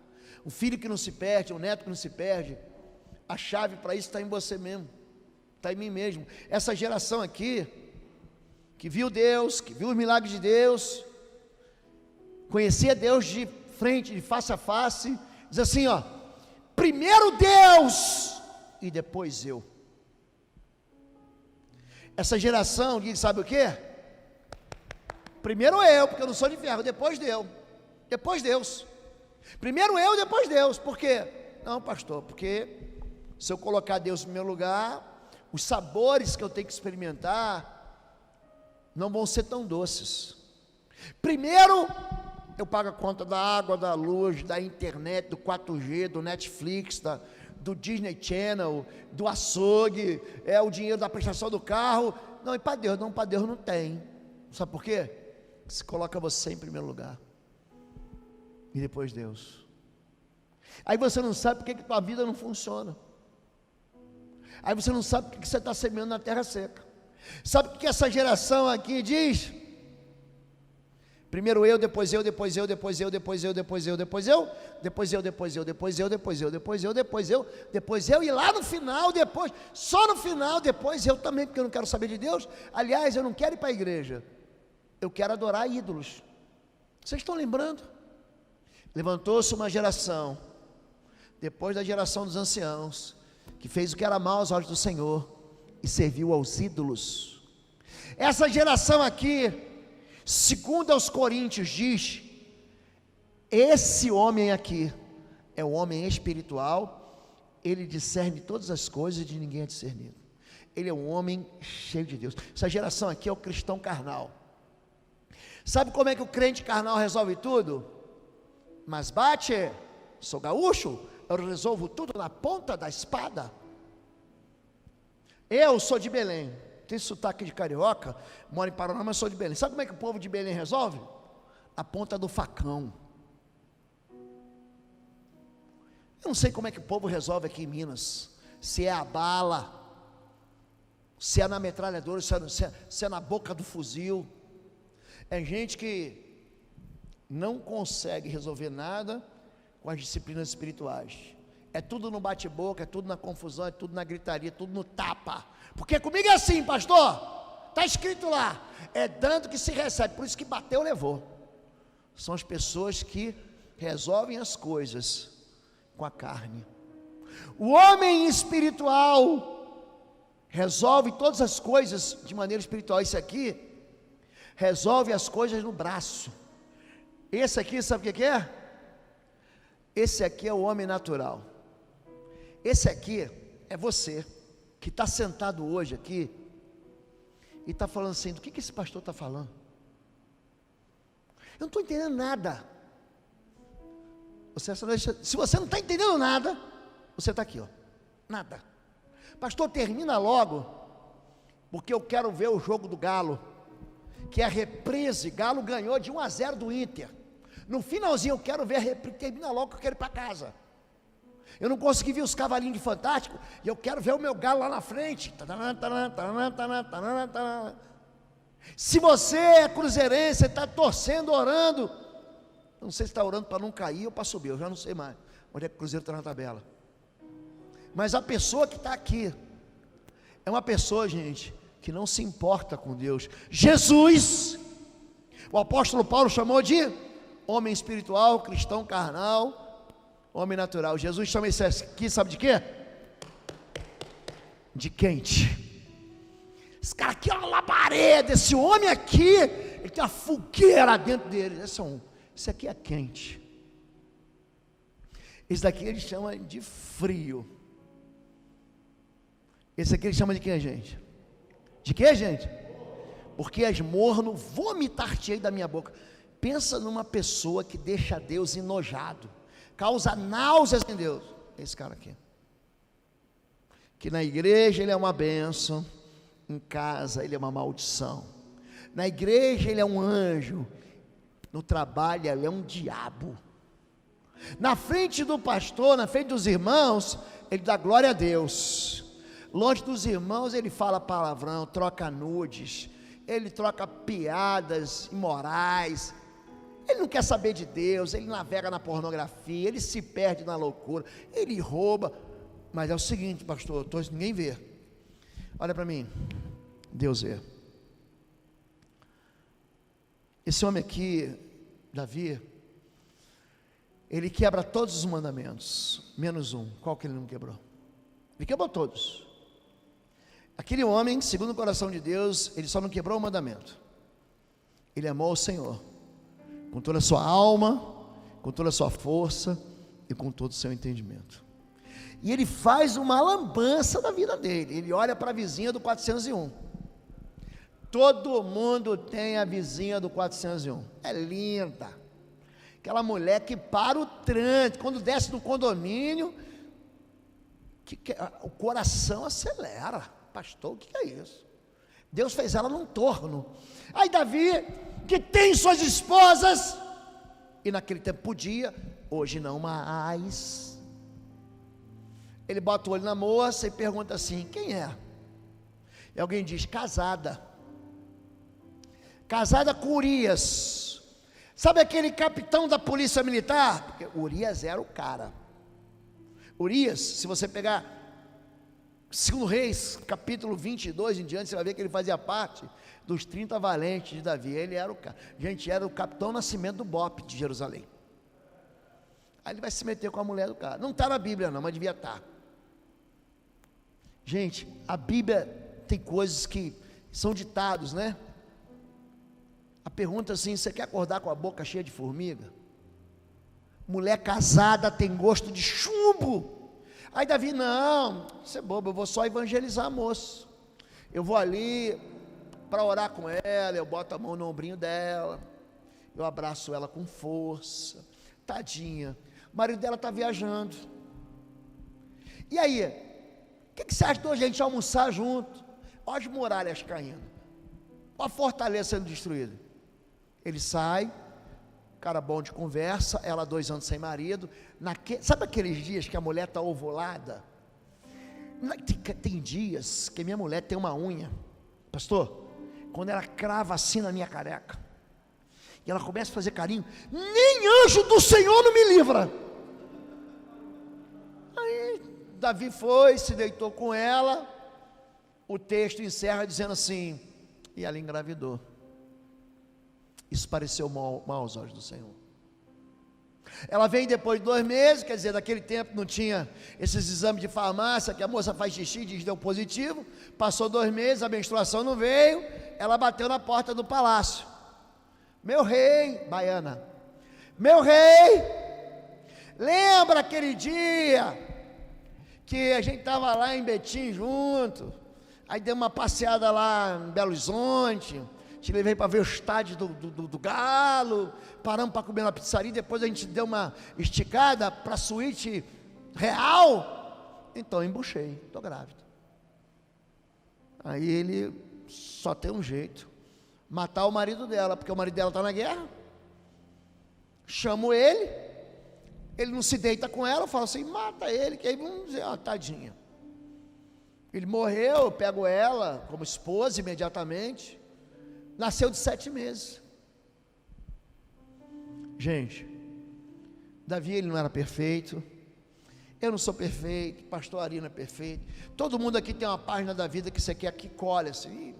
um filho que não se perde, um neto que não se perde, a chave para isso está em você mesmo, está em mim mesmo. Essa geração aqui, que viu Deus, que viu os milagres de Deus, conhecia Deus de frente, de face a face, diz assim, ó: primeiro Deus e depois eu. Essa geração diz, sabe o que? Primeiro eu, porque eu não sou de ferro, depois Deus. Primeiro eu, depois Deus. Por quê? Não, pastor, porque se eu colocar Deus no meu lugar, os sabores que eu tenho que experimentar não vão ser tão doces. Primeiro eu pago a conta da água, da luz, da internet, do 4G, do Netflix, do Disney Channel, do açougue, é o dinheiro da prestação do carro. Não, e para Deus não tem. Sabe por quê? Se coloca você em primeiro lugar e depois Deus. Aí você não sabe por que tua vida não funciona. Aí você não sabe por que você está semeando na terra seca. Sabe o que essa geração aqui diz? Primeiro eu, depois eu, depois eu, depois eu, depois eu, depois eu, depois eu, depois eu, depois eu, depois eu, depois eu, depois eu, depois eu, depois eu, e lá no final, depois, só no final, depois eu também, porque eu não quero saber de Deus. Aliás, eu não quero ir para a igreja, eu quero adorar ídolos. Vocês estão lembrando? Levantou-se uma geração, depois da geração dos anciãos, que fez o que era mal aos olhos do Senhor e serviu aos ídolos. Essa geração aqui, segundo aos Coríntios diz, esse homem aqui é o homem espiritual, ele discerne todas as coisas e de ninguém é discernido. Ele é um homem cheio de Deus. Essa geração aqui é o cristão carnal. Sabe como é que o crente carnal resolve tudo? Mas bate, sou gaúcho, eu resolvo tudo na ponta da espada. Eu sou de Belém, tenho sotaque de carioca, moro em Paraná, mas sou de Belém. Sabe como é que o povo de Belém resolve? A ponta do facão. Eu não sei como é que o povo resolve aqui em Minas, se é a bala, se é na metralhadora, se é na boca do fuzil. É gente que não consegue resolver nada com as disciplinas espirituais. É tudo no bate-boca, é tudo na confusão, é tudo na gritaria, é tudo no tapa. Porque comigo é assim, pastor, está escrito lá, é dando que se recebe, por isso que bateu, levou. São as pessoas que resolvem as coisas com a carne. O homem espiritual resolve todas as coisas de maneira espiritual. Esse aqui resolve as coisas no braço. Esse aqui, sabe o que é? Esse aqui é o homem natural. Esse aqui é você, que está sentado hoje aqui, e está falando assim, do que esse pastor está falando? Eu não estou entendendo nada. Se você não está entendendo nada, você está aqui, ó, nada. Pastor, termina logo, porque eu quero ver o jogo do Galo, que é a reprise. Galo ganhou de 1-0 do Inter. No finalzinho eu quero ver a reprise, termina logo que eu quero ir para casa. Eu não consegui ver os cavalinhos de Fantástico, e eu quero ver o meu galo lá na frente. Se você é cruzeirense, você está torcendo, orando, não sei se está orando para não cair ou para subir, eu já não sei mais onde é que o Cruzeiro está na tabela. Mas a pessoa que está aqui é uma pessoa, gente, que não se importa com Deus. Jesus, o apóstolo Paulo chamou de homem espiritual, cristão carnal, homem natural. Jesus chama isso aqui, sabe de quê? De quente. Esse cara aqui é uma labareda, esse homem aqui, ele tem uma fogueira dentro dele. Esse aqui é quente. Esse daqui ele chama de frio. Esse aqui ele chama de quê, gente? De quê, gente? Porque és morno, vomitar-te-ei da minha boca. Pensa numa pessoa que deixa Deus enojado, causa náuseas em Deus. Esse cara aqui, que na igreja ele é uma bênção, em casa ele é uma maldição. Na igreja ele é um anjo, no trabalho ele é um diabo. Na frente do pastor, na frente dos irmãos, ele dá glória a Deus. Longe dos irmãos ele fala palavrão, troca nudes, ele troca piadas imorais. Ele não quer saber de Deus, ele navega na pornografia, ele se perde na loucura, ele rouba. Mas é o seguinte, pastor, ninguém vê. Olha para mim, Deus vê. Esse homem aqui, Davi, ele quebra todos os mandamentos, menos um. Qual que ele não quebrou? Ele quebrou todos. Aquele homem, segundo o coração de Deus, ele só não quebrou o mandamento. Ele amou o Senhor com toda a sua alma, com toda a sua força e com todo o seu entendimento. E ele faz uma lambança da vida dele. Ele olha para a vizinha do 401. Todo mundo tem a vizinha do 401. É linda. Aquela mulher que para o trânsito, quando desce do condomínio, o coração acelera. Pastor, o que é isso? Deus fez ela num torno. Aí Davi, que tem suas esposas, E naquele tempo podia, hoje não mais. Ele bota o olho na moça e pergunta assim: quem é? E alguém diz: casada. Casada com Urias. Sabe aquele capitão da polícia militar? Porque Urias era o cara. Urias, se você pegar 2 Reis, capítulo 22 em diante, você vai ver que ele fazia parte dos 30 valentes de Davi. Ele era o cara. Gente, era o capitão Nascimento do BOPE de Jerusalém. Aí ele vai se meter com a mulher do cara. Não está na Bíblia não, mas devia estar. Gente, a Bíblia tem coisas que são ditados, né? A pergunta assim: você quer acordar com a boca cheia de formiga? Mulher casada tem gosto de chumbo. Aí Davi: não, você é bobo, eu vou só evangelizar a moça. Eu vou ali para orar com ela, eu boto a mão no ombrinho dela, eu abraço ela com força. Tadinha, o marido dela está viajando. E aí, o que você acha de a gente almoçar junto? Olha as muralhas caindo, olha a fortaleza sendo destruída. Ele sai, cara bom de conversa, ela 2 anos sem marido. Sabe aqueles dias que a mulher está ovulada? Tem dias que minha mulher tem uma unha, pastor, quando ela crava assim na minha careca, e ela começa a fazer carinho, nem anjo do Senhor não me livra. Aí Davi foi, se deitou com ela. O texto encerra dizendo assim: e ela engravidou. Isso pareceu mal aos olhos do Senhor. Ela vem depois de 2 meses, quer dizer, naquele tempo não tinha esses exames de farmácia, que a moça faz xixi, diz deu positivo. Passou 2 meses, a menstruação não veio. Ela bateu na porta do palácio: meu rei, baiana, meu rei, lembra aquele dia que a gente estava lá em Betim junto, aí deu uma passeada lá em Belo Horizonte, te levei para ver o estádio do Galo, paramos para comer na pizzaria, depois a gente deu uma esticada para a suíte real. Então embuchei, estou grávida. Aí ele só tem um jeito: matar o marido dela, porque o marido dela está na guerra. Chamo ele não se deita com ela, eu falo assim: mata ele, que aí vamos dizer, tadinha. Ele morreu, eu pego ela como esposa imediatamente. Nasceu de 7 meses. Gente, Davi, ele não era perfeito. Eu não sou perfeito, pastor Ari não é perfeito. Todo mundo aqui tem uma página da vida que você quer que colhe assim.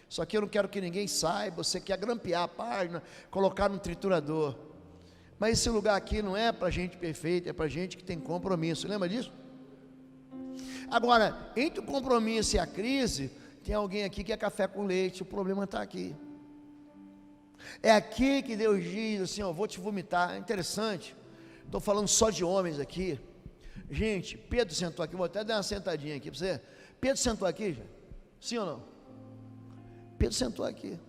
Só que eu não quero que ninguém saiba. Você quer grampear a página, colocar no triturador. Mas esse lugar aqui não é para gente perfeita, é para gente que tem compromisso. Lembra disso? Agora, entre o compromisso e a crise, tem alguém aqui que é café com leite. O problema está aqui. É aqui que Deus diz assim: ó, vou te vomitar. É interessante, estou falando só de homens aqui. Gente, Pedro sentou aqui, vou até dar uma sentadinha aqui para você. Pedro sentou aqui, gente? Sim ou não? Pedro sentou aqui.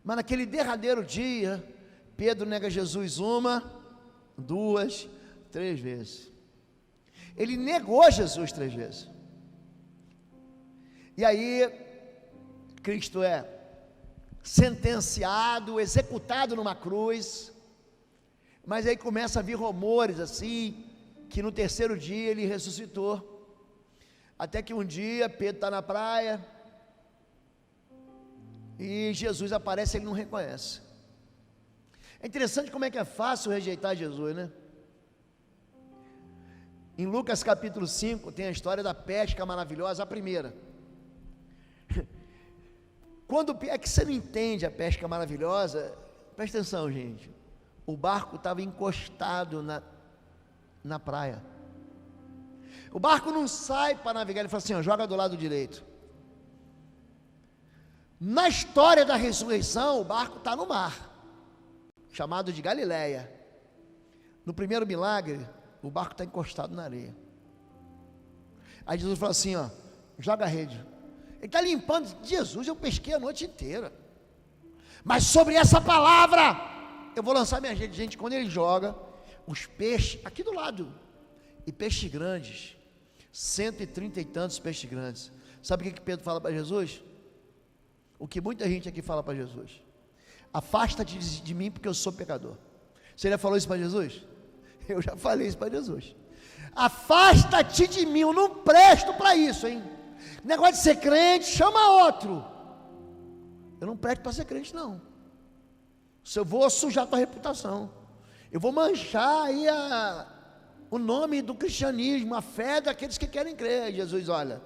Mas naquele derradeiro dia, Pedro nega Jesus 1, 2, 3 vezes. Ele negou Jesus 3 vezes. E aí, Cristo é sentenciado, executado numa cruz. Mas aí começa a vir rumores assim, que no 3º dia ele ressuscitou. Até que um dia Pedro está na praia e Jesus aparece, ele não reconhece. É interessante como é que é fácil rejeitar Jesus, né? Em Lucas capítulo 5 tem a história da pesca maravilhosa, a primeira. Quando é que você não entende a pesca maravilhosa? Presta atenção, gente. O barco estava encostado na praia. O barco não sai para navegar, ele fala assim: ó, joga do lado direito. Na história da ressurreição, o barco está no mar, chamado de Galileia. No primeiro milagre, o barco está encostado na areia. Aí Jesus fala assim: ó, joga a rede. Ele está limpando. Jesus, eu pesquei a noite inteira, mas sobre essa palavra eu vou lançar minha rede. Gente, quando ele joga, os peixes, aqui do lado, e peixes grandes, 130 e tantos peixes grandes. Sabe o que Pedro fala para Jesus? O que muita gente aqui fala para Jesus: afasta-te de mim porque eu sou pecador. Você já falou isso para Jesus? Eu já falei isso para Jesus. Afasta-te de mim, eu não presto para isso, hein? Negócio de ser crente, chama outro. Eu não presto para ser crente, não. Se eu vou sujar a tua reputação, eu vou manchar aí o nome do cristianismo, a fé daqueles que querem crer. Jesus, olha,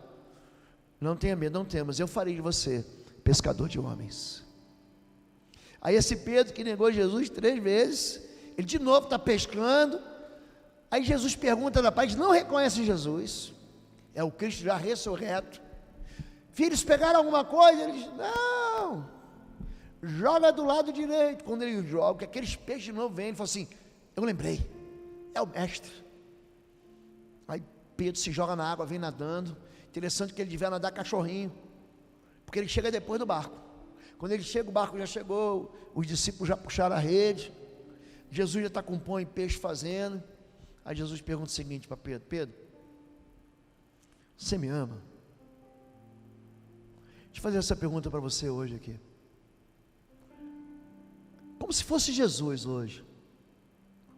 não tenha medo, não temas, eu farei de você pescador de homens. Aí esse Pedro que negou Jesus 3 vezes, ele de novo está pescando. Aí Jesus pergunta da paz, não reconhece Jesus, é o Cristo já ressurreto. Filhos, pegaram alguma coisa? Ele diz, não, joga do lado direito. Quando ele joga, aqueles peixes de novo vêm, ele fala assim, eu lembrei, é o mestre. Aí Pedro se joga na água, vem nadando. Interessante que ele devia nadar cachorrinho, porque ele chega depois do barco. Quando ele chega, o barco já chegou, os discípulos já puxaram a rede, Jesus já está com pão e peixe fazendo. Aí Jesus pergunta o seguinte para Pedro, Pedro, você me ama? Deixa eu fazer essa pergunta para você hoje aqui, como se fosse Jesus hoje,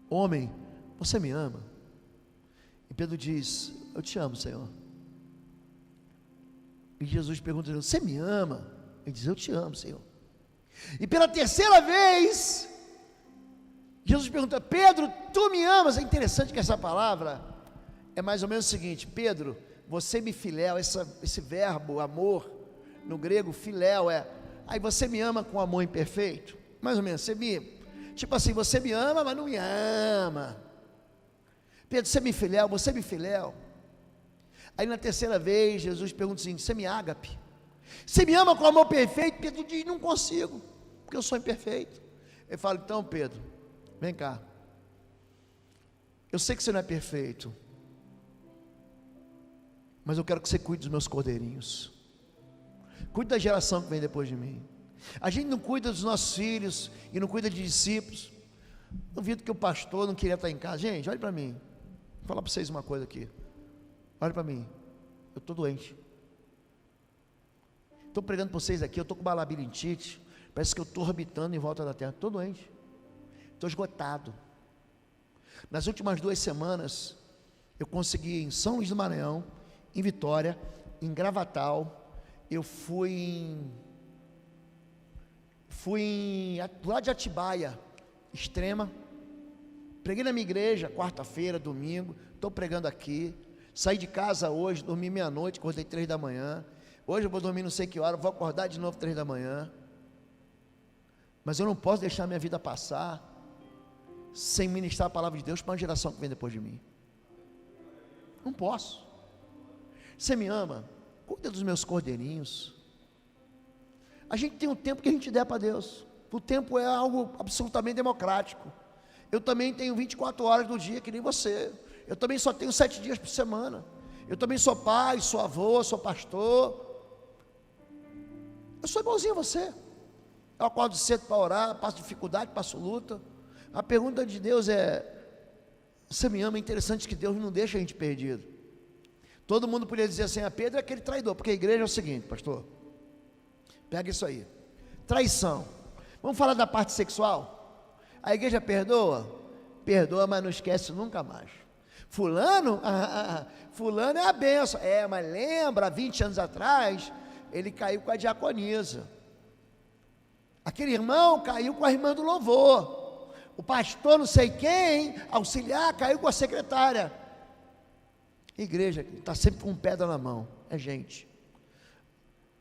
homem, você me ama? E Pedro diz, eu te amo, Senhor. E Jesus pergunta, você me ama? Ele diz, eu te amo, Senhor. E pela terceira vez, Jesus pergunta, Pedro, tu me amas? É interessante que essa palavra é mais ou menos o seguinte, Pedro, você me filéu, esse verbo, amor, no grego, filéu aí você me ama com amor imperfeito, mais ou menos, tipo assim, você me ama, mas não me ama. Pedro, você me filéu. Aí na terceira vez, Jesus pergunta assim, você me ágape? Você me ama com amor perfeito? Pedro diz, não consigo, porque eu sou imperfeito. Ele fala, então Pedro, vem cá, eu sei que você não é perfeito, mas eu quero que você cuide dos meus cordeirinhos, cuide da geração que vem depois de mim. A gente não cuida dos nossos filhos e não cuida de discípulos. Duvido que o pastor não queria estar em casa. Gente, olha para mim, vou falar para vocês uma coisa aqui, olha para mim, eu estou doente, estou pregando para vocês aqui, eu estou com uma labirintite, parece que eu estou orbitando em volta da terra, estou doente, estou esgotado. Nas últimas 2 semanas, eu consegui em São Luís do Maranhão, em Vitória, em Gravatal, eu fui do lado de Atibaia, Extrema, preguei na minha igreja, quarta-feira, domingo, estou pregando aqui, saí de casa hoje, dormi meia-noite, acordei 3 da manhã, hoje eu vou dormir não sei que hora, vou acordar de novo 3 da manhã, mas eu não posso deixar minha vida passar, sem ministrar a palavra de Deus para uma geração que vem depois de mim, não posso. Você me ama? Cuida dos meus cordeirinhos. A gente tem um tempo que a gente der para Deus, o tempo é algo absolutamente democrático. Eu também tenho 24 horas do dia, que nem você. Eu também só tenho 7 dias por semana. Eu também sou pai, sou avô, sou pastor. Eu sou igualzinho a você. Eu acordo cedo para orar, passo dificuldade, passo luta. A pergunta de Deus é, você me ama? É interessante que Deus não deixa a gente perdido. Todo mundo podia dizer assim, Pedro é aquele traidor, porque a igreja é o seguinte, pastor, pega isso aí, traição. Vamos falar da parte sexual? A igreja perdoa? Perdoa, mas não esquece nunca mais. Fulano? Fulano é a benção. Mas lembra, 20 anos atrás, ele caiu com a diaconisa. Aquele irmão caiu com a irmã do louvor. O pastor não sei quem, auxiliar, caiu com a secretária. Igreja está sempre com pedra na mão, é gente.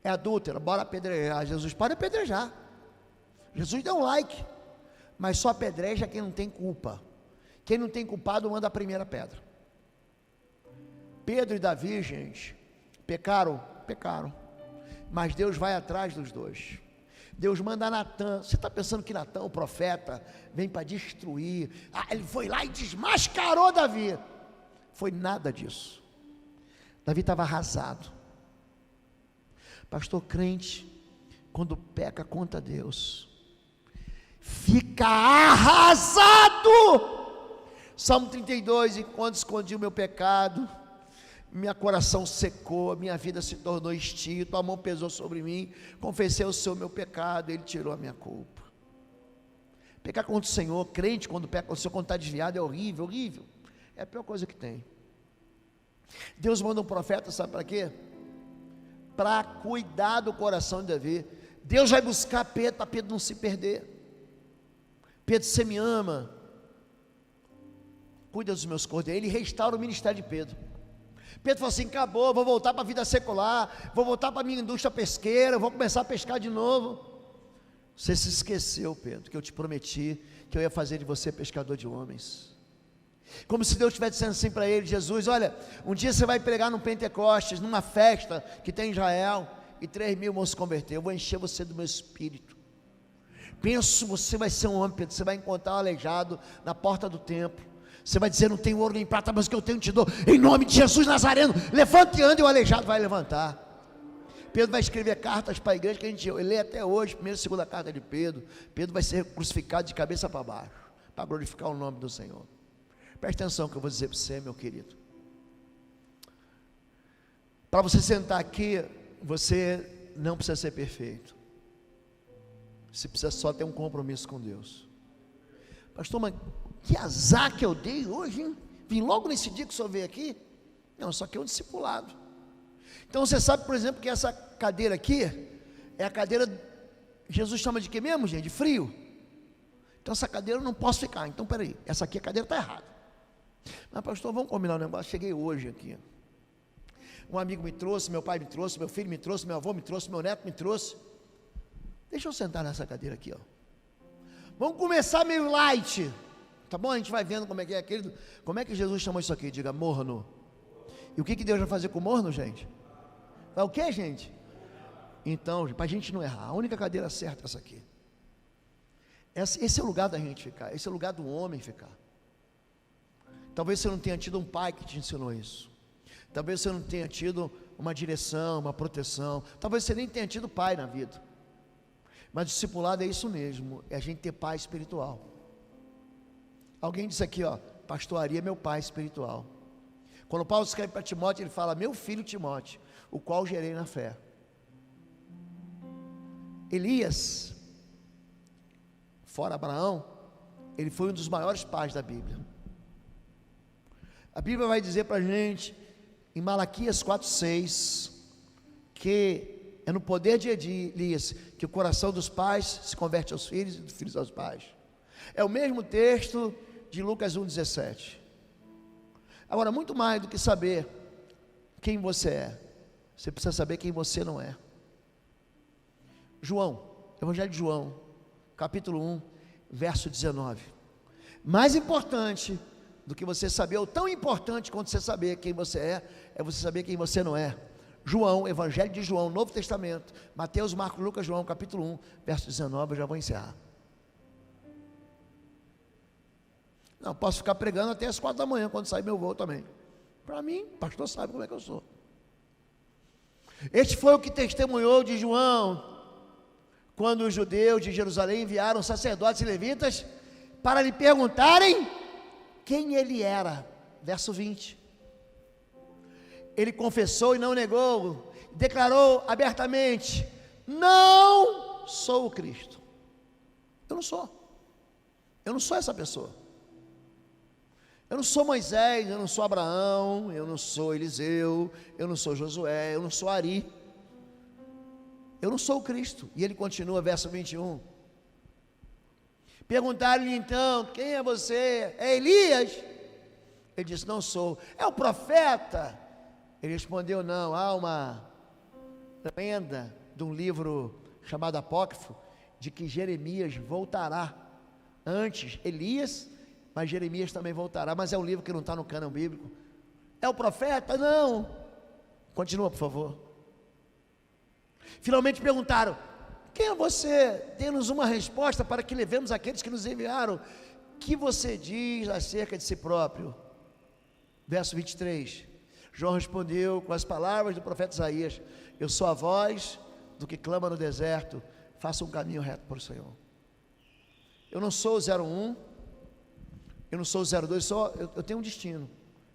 É adúltera, bora apedrejar. Jesus pode apedrejar. Jesus deu um like, mas só apedreja quem não tem culpa. Quem não tem culpado manda a primeira pedra. Pedro e Davi, gente, pecaram, mas Deus vai atrás dos dois. Deus manda Natã. Você está pensando que Natã, o profeta, vem para destruir? Ele foi lá e desmascarou Davi. Foi nada disso. Davi estava arrasado. Pastor, crente, quando peca contra Deus, fica arrasado. Salmo 32, enquanto escondi o meu pecado, meu coração secou, minha vida se tornou estio, tua mão pesou sobre mim, confessei o seu meu pecado, ele tirou a minha culpa. Pecar contra o Senhor, crente quando peca contra o Senhor, quando está desviado, é horrível, horrível. É a pior coisa que tem. Deus manda um profeta, sabe para quê? Para cuidar do coração de Davi. Deus vai buscar Pedro, para Pedro não se perder. Pedro, você me ama, cuida dos meus cordeiros. Ele restaura o ministério de Pedro. Pedro falou assim: acabou, vou voltar para a vida secular, vou voltar para a minha indústria pesqueira, vou começar a pescar de novo. Você se esqueceu, Pedro, que eu te prometi que eu ia fazer de você pescador de homens. Como se Deus estivesse dizendo assim para ele: Jesus, olha, um dia você vai pregar num Pentecostes, numa festa que tem em Israel, e 3.000 vão se converter. Eu vou encher você do meu espírito. Penso, você vai ser um homem, Pedro. Você vai encontrar um aleijado na porta do templo. Você vai dizer: não tenho ouro nem prata, mas o que eu tenho te dou, em nome de Jesus Nazareno. Levante e ande, e o aleijado vai levantar. Pedro vai escrever cartas para a igreja que a gente lê até hoje, primeira e segunda carta de Pedro. Pedro vai ser crucificado de cabeça para baixo, para glorificar o nome do Senhor. Preste atenção que eu vou dizer para você, meu querido. Para você sentar aqui, você não precisa ser perfeito. Você precisa só ter um compromisso com Deus. Pastor, mas que azar que eu dei hoje, hein? Vim logo nesse dia que o senhor veio aqui. Não, só que é um discipulado. Então você sabe, por exemplo, que essa cadeira aqui é a cadeira, Jesus chama de quê mesmo, gente? De frio. Então essa cadeira eu não posso ficar. Então peraí, essa aqui a cadeira está errada. Mas pastor, vamos combinar um negócio. Cheguei hoje aqui. Um amigo me trouxe, meu pai me trouxe, meu filho me trouxe, meu avô me trouxe, meu neto me trouxe. Deixa eu sentar nessa cadeira aqui, ó. Vamos começar meio light, tá bom? A gente vai vendo como é que é, querido. Como é que Jesus chamou isso aqui? Diga: morno. E o que Deus vai fazer com o morno, gente? Vai o que, gente? Então, para a gente não errar, a única cadeira certa é essa aqui. Esse é o lugar da gente ficar. Esse é o lugar do homem ficar. Talvez você não tenha tido um pai que te ensinou isso. Talvez você não tenha tido uma direção, uma proteção. Talvez você nem tenha tido pai na vida. Mas discipulado é isso mesmo, é a gente ter pai espiritual. Alguém disse aqui, ó: pastor Ari é meu pai espiritual. Quando Paulo escreve para Timóteo, ele fala: meu filho Timóteo, o qual gerei na fé. Elias, fora Abraão, ele foi um dos maiores pais da Bíblia. A Bíblia vai dizer para a gente, em Malaquias 4:6, que é no poder de Elias que o coração dos pais se converte aos filhos e dos filhos aos pais. É o mesmo texto de Lucas 1:17. Agora, muito mais do que saber quem você é, você precisa saber quem você não é. João, Evangelho de João, capítulo 1, verso 19. Mais importante do que você saber, ou tão importante quanto você saber quem você é você saber quem você não é. João, Evangelho de João, Novo Testamento, Mateus, Marcos, Lucas, João, capítulo 1, verso 19, eu já vou encerrar. Não, posso ficar pregando até as 4 da manhã, quando sair meu voo também. Para mim, o pastor sabe como é que eu sou. Este foi o que testemunhou de João, quando os judeus de Jerusalém enviaram sacerdotes e levitas para lhe perguntarem quem ele era. Verso 20. Ele confessou e não negou, declarou abertamente: não sou o Cristo. Eu não sou essa pessoa. Eu não sou Moisés, eu não sou Abraão, eu não sou Eliseu, eu não sou Josué, eu não sou Ari, eu não sou o Cristo. E ele continua, verso 21. Perguntaram-lhe então: quem é você? É Elias? Ele disse: não sou. É o profeta? Ele respondeu: não. Há uma lenda de um livro chamado Apócrifo, de que Jeremias voltará antes Elias, mas Jeremias também voltará, mas é um livro que não está no cânon bíblico. É o profeta? Não. Continua, por favor. Finalmente perguntaram: quem é você? Dê-nos uma resposta para que levemos aqueles que nos enviaram. Que você diz acerca de si próprio? Verso 23. João respondeu com as palavras do profeta Isaías: eu sou a voz do que clama no deserto, faça um caminho reto para o Senhor. Eu não sou o 01, eu não sou o 02, eu tenho um destino.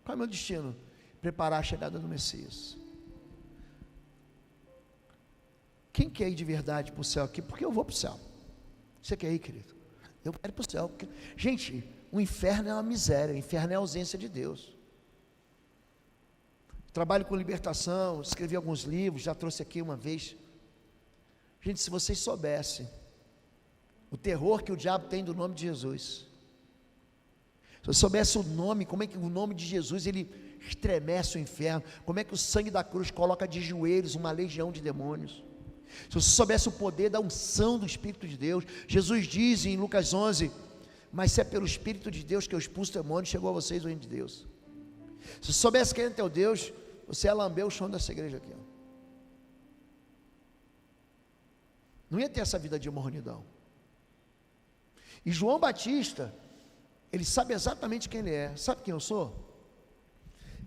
Qual é o meu destino? Preparar a chegada do Messias. Quem quer ir de verdade para o céu aqui? Porque eu vou para o céu. Você quer ir, querido? Eu quero ir para o céu. Gente, o inferno é uma miséria, o inferno é a ausência de Deus. Trabalho com libertação, escrevi alguns livros, já trouxe aqui uma vez. Gente, se vocês soubessem o terror que o diabo tem do nome de Jesus, se você soubesse o nome, como é que o nome de Jesus, ele estremece o inferno, como é que o sangue da cruz coloca de joelhos uma legião de demônios, se você soubesse o poder da unção do Espírito de Deus. Jesus diz em Lucas 11, mas se é pelo Espírito de Deus que eu expulso demônios, chegou a vocês o reino de Deus. Se você soubesse quem é teu Deus, você ia lamber o chão dessa igreja aqui, ó. Não ia ter essa vida de mornidão. E João Batista, ele sabe exatamente quem ele é. Sabe quem eu sou?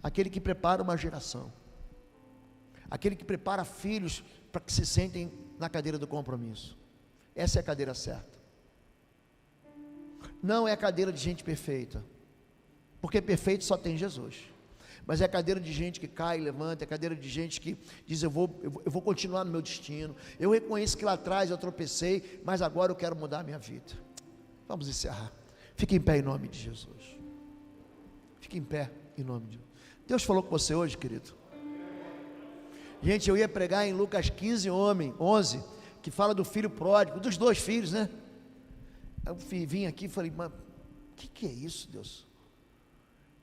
Aquele que prepara uma geração, aquele que prepara filhos para que se sentem na cadeira do compromisso. Essa é a cadeira certa. Não é a cadeira de gente perfeita, porque perfeito só tem Jesus. Mas é a cadeira de gente que cai e levanta, é a cadeira de gente que diz, eu vou continuar no meu destino, eu reconheço que lá atrás eu tropecei, mas agora eu quero mudar a minha vida. Vamos encerrar. Fique em pé em nome de Jesus. Fique em pé em nome de Jesus. Deus falou com você hoje, querido. Gente, eu ia pregar em Lucas 15, 11, que fala do filho pródigo, dos dois filhos, né? Eu vim aqui e falei, mas o que é isso, Deus?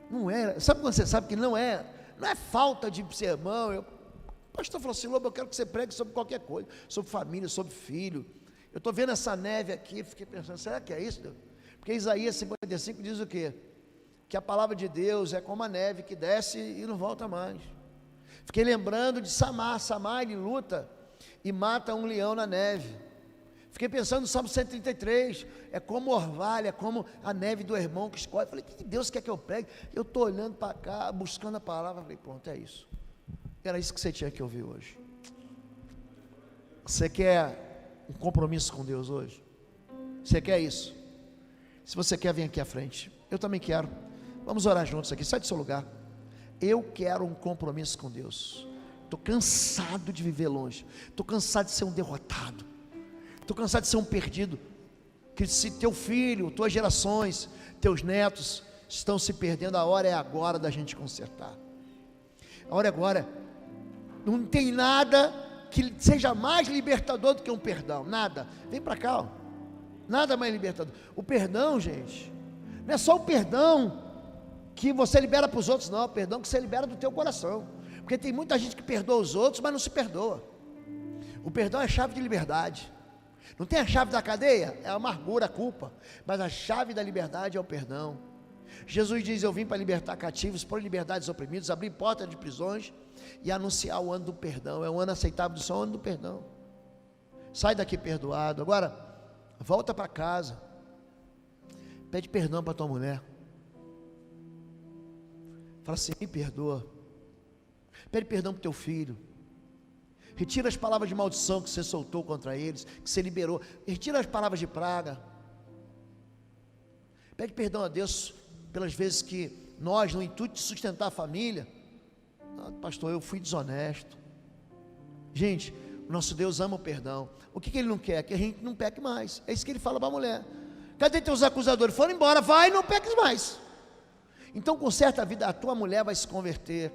Não é, sabe quando você sabe que não é falta de sermão? O pastor falou assim, Lobo, eu quero que você pregue sobre qualquer coisa, sobre família, sobre filho. Eu estou vendo essa neve aqui, fiquei pensando, será que é isso, Deus? Porque Isaías 55 diz o quê? Que a palavra de Deus é como a neve que desce e não volta mais. Fiquei lembrando de Samar, ele luta e mata um leão na neve. Fiquei pensando no Salmo 133, é como orvalho, é como a neve do irmão que escolhe. Falei, o que Deus quer que eu pregue? Eu estou olhando para cá, buscando a palavra, falei, pronto, é isso. Era isso que você tinha que ouvir hoje. Você quer um compromisso com Deus hoje? Você quer isso? Se você quer, vem aqui à frente. Eu também quero. Vamos orar juntos aqui, sai do seu lugar. Eu quero um compromisso com Deus. Estou cansado de viver longe, estou cansado de ser um derrotado, estou cansado de ser um perdido. Que se teu filho, tuas gerações, teus netos estão se perdendo, a hora é agora da gente consertar. A hora é agora. Não tem nada que seja mais libertador do que um perdão, nada. Vem para cá, ó. Nada mais libertador. O perdão, gente, não é só o perdão que você libera para os outros, não, é o perdão que você libera do teu coração. Porque tem muita gente que perdoa os outros, mas não se perdoa. O perdão é a chave de liberdade. Não tem a chave da cadeia? É a amargura, a culpa. Mas a chave da liberdade é o perdão. Jesus diz, eu vim para libertar cativos, pôr liberdade os oprimidos, abrir portas de prisões e anunciar o ano do perdão. É um ano aceitável do Senhor, o ano do perdão. Sai daqui perdoado. Agora, volta para casa. Pede perdão para tua mulher. Fala assim, me perdoa. Pede perdão para o teu filho. Retira as palavras de maldição que você soltou contra eles, que você liberou. Retira as palavras de praga. Pede perdão a Deus pelas vezes que nós, no intuito de sustentar a família, pastor, eu fui desonesto. Gente, o nosso Deus ama o perdão. O que Ele não quer? Que a gente não peque mais. É isso que Ele fala para a mulher. Cadê teus acusadores? Foram embora, vai, não peques mais. Então conserta a vida, a tua mulher vai se converter.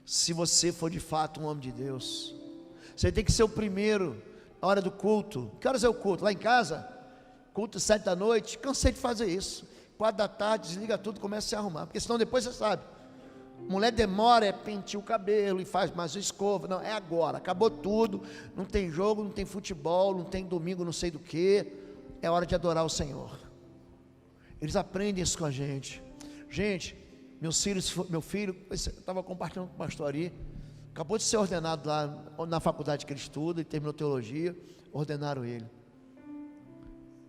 Se você for de fato um homem de Deus, você tem que ser o primeiro, na hora do culto. Que horas é o culto? Lá em casa? Culto 7 da noite, cansei de fazer isso. 4 da tarde, desliga tudo, começa a se arrumar, porque senão depois você sabe, mulher demora, pentear o cabelo e faz mais escova. Não, é agora, acabou tudo, não tem jogo, não tem futebol, não tem domingo não sei do que, é hora de adorar o Senhor. Eles aprendem isso com a gente. Gente, meu filho, eu estava compartilhando com o pastor Ari, acabou de ser ordenado lá na faculdade que ele estuda, e terminou teologia, ordenaram ele.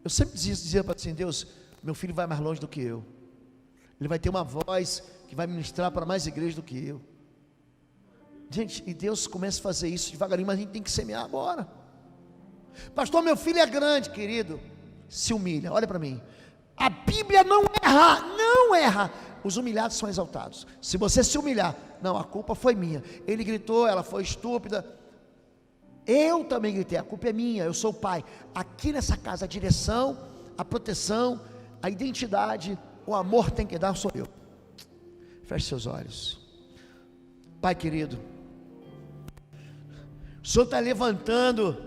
Eu sempre dizia para assim, Deus, meu filho vai mais longe do que eu, ele vai ter uma voz que vai ministrar para mais igrejas do que eu. Gente, e Deus começa a fazer isso devagarinho, mas a gente tem que semear agora. Pastor, meu filho é grande, querido, se humilha, olha para mim, a Bíblia não erra, os humilhados são exaltados. Se você se humilhar, não, a culpa foi minha, ele gritou, ela foi estúpida, eu também gritei, a culpa é minha, eu sou o pai. Aqui nessa casa a direção a proteção, a identidade, o amor tem que dar sou eu. Feche seus olhos. Pai querido, o Senhor está levantando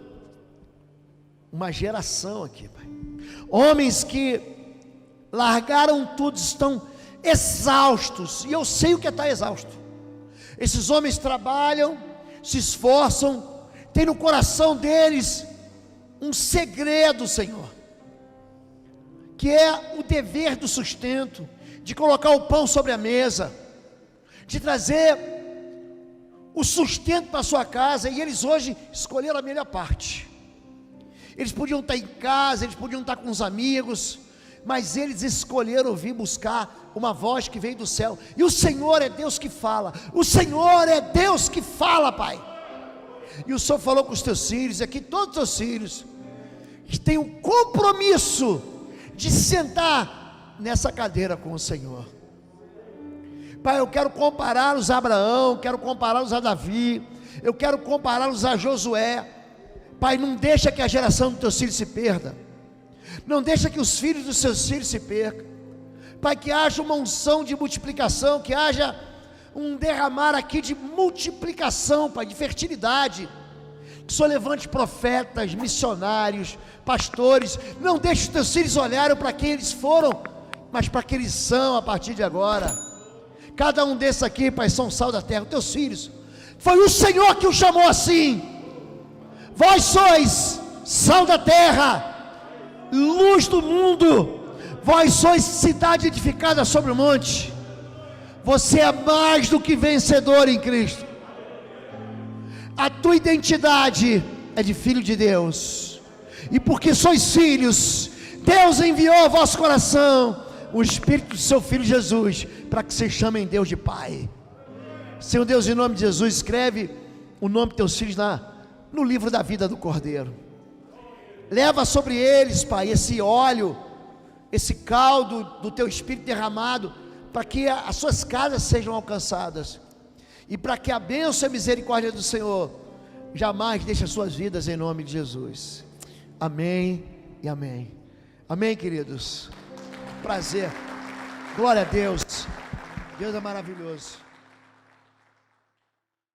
uma geração aqui, Pai. Homens que largaram tudo, estão exaustos, e eu sei o que é estar exausto. Esses homens trabalham, se esforçam, tem no coração deles um segredo, Senhor, que é o dever do sustento, de colocar o pão sobre a mesa, de trazer o sustento para a sua casa, e eles hoje escolheram a melhor parte. Eles podiam estar em casa, eles podiam estar com os amigos, mas eles escolheram vir buscar uma voz que veio do céu, e o Senhor é Deus que fala, o Senhor é Deus que fala, Pai. E o Senhor falou com os teus filhos, aqui todos os teus filhos, que tem um compromisso de sentar nessa cadeira com o Senhor. Pai, eu quero compará-los a Abraão, quero compará-los a Davi, eu quero compará-los a Josué. Pai, não deixa que a geração dos teus filhos se perda, não deixa que os filhos dos seus filhos se percam. Pai, que haja uma unção de multiplicação, que haja um derramar aqui de multiplicação, Pai, de fertilidade. Que o Senhor levante profetas, missionários, pastores. Não deixe os teus filhos olharem para quem eles foram, mas para quem eles são a partir de agora. Cada um desses aqui, Pai, são sal da terra, os teus filhos. Foi o Senhor que os chamou assim. Vós sois sal da terra, luz do mundo. Vós sois cidade edificada sobre o monte. Você é mais do que vencedor em Cristo. A tua identidade é de filho de Deus. E porque sois filhos, Deus enviou ao vosso coração o Espírito do seu Filho Jesus, para que vocês chamem Deus de Pai. Senhor Deus, em nome de Jesus, escreve o nome de teus filhos no livro da vida do Cordeiro. Leva sobre eles, Pai, esse óleo, esse caldo do teu Espírito derramado, para que as suas casas sejam alcançadas, e para que a bênção e a misericórdia do Senhor jamais deixe as suas vidas, em nome de Jesus. Amém e amém. Amém, queridos. Prazer. Glória a Deus. Deus é maravilhoso.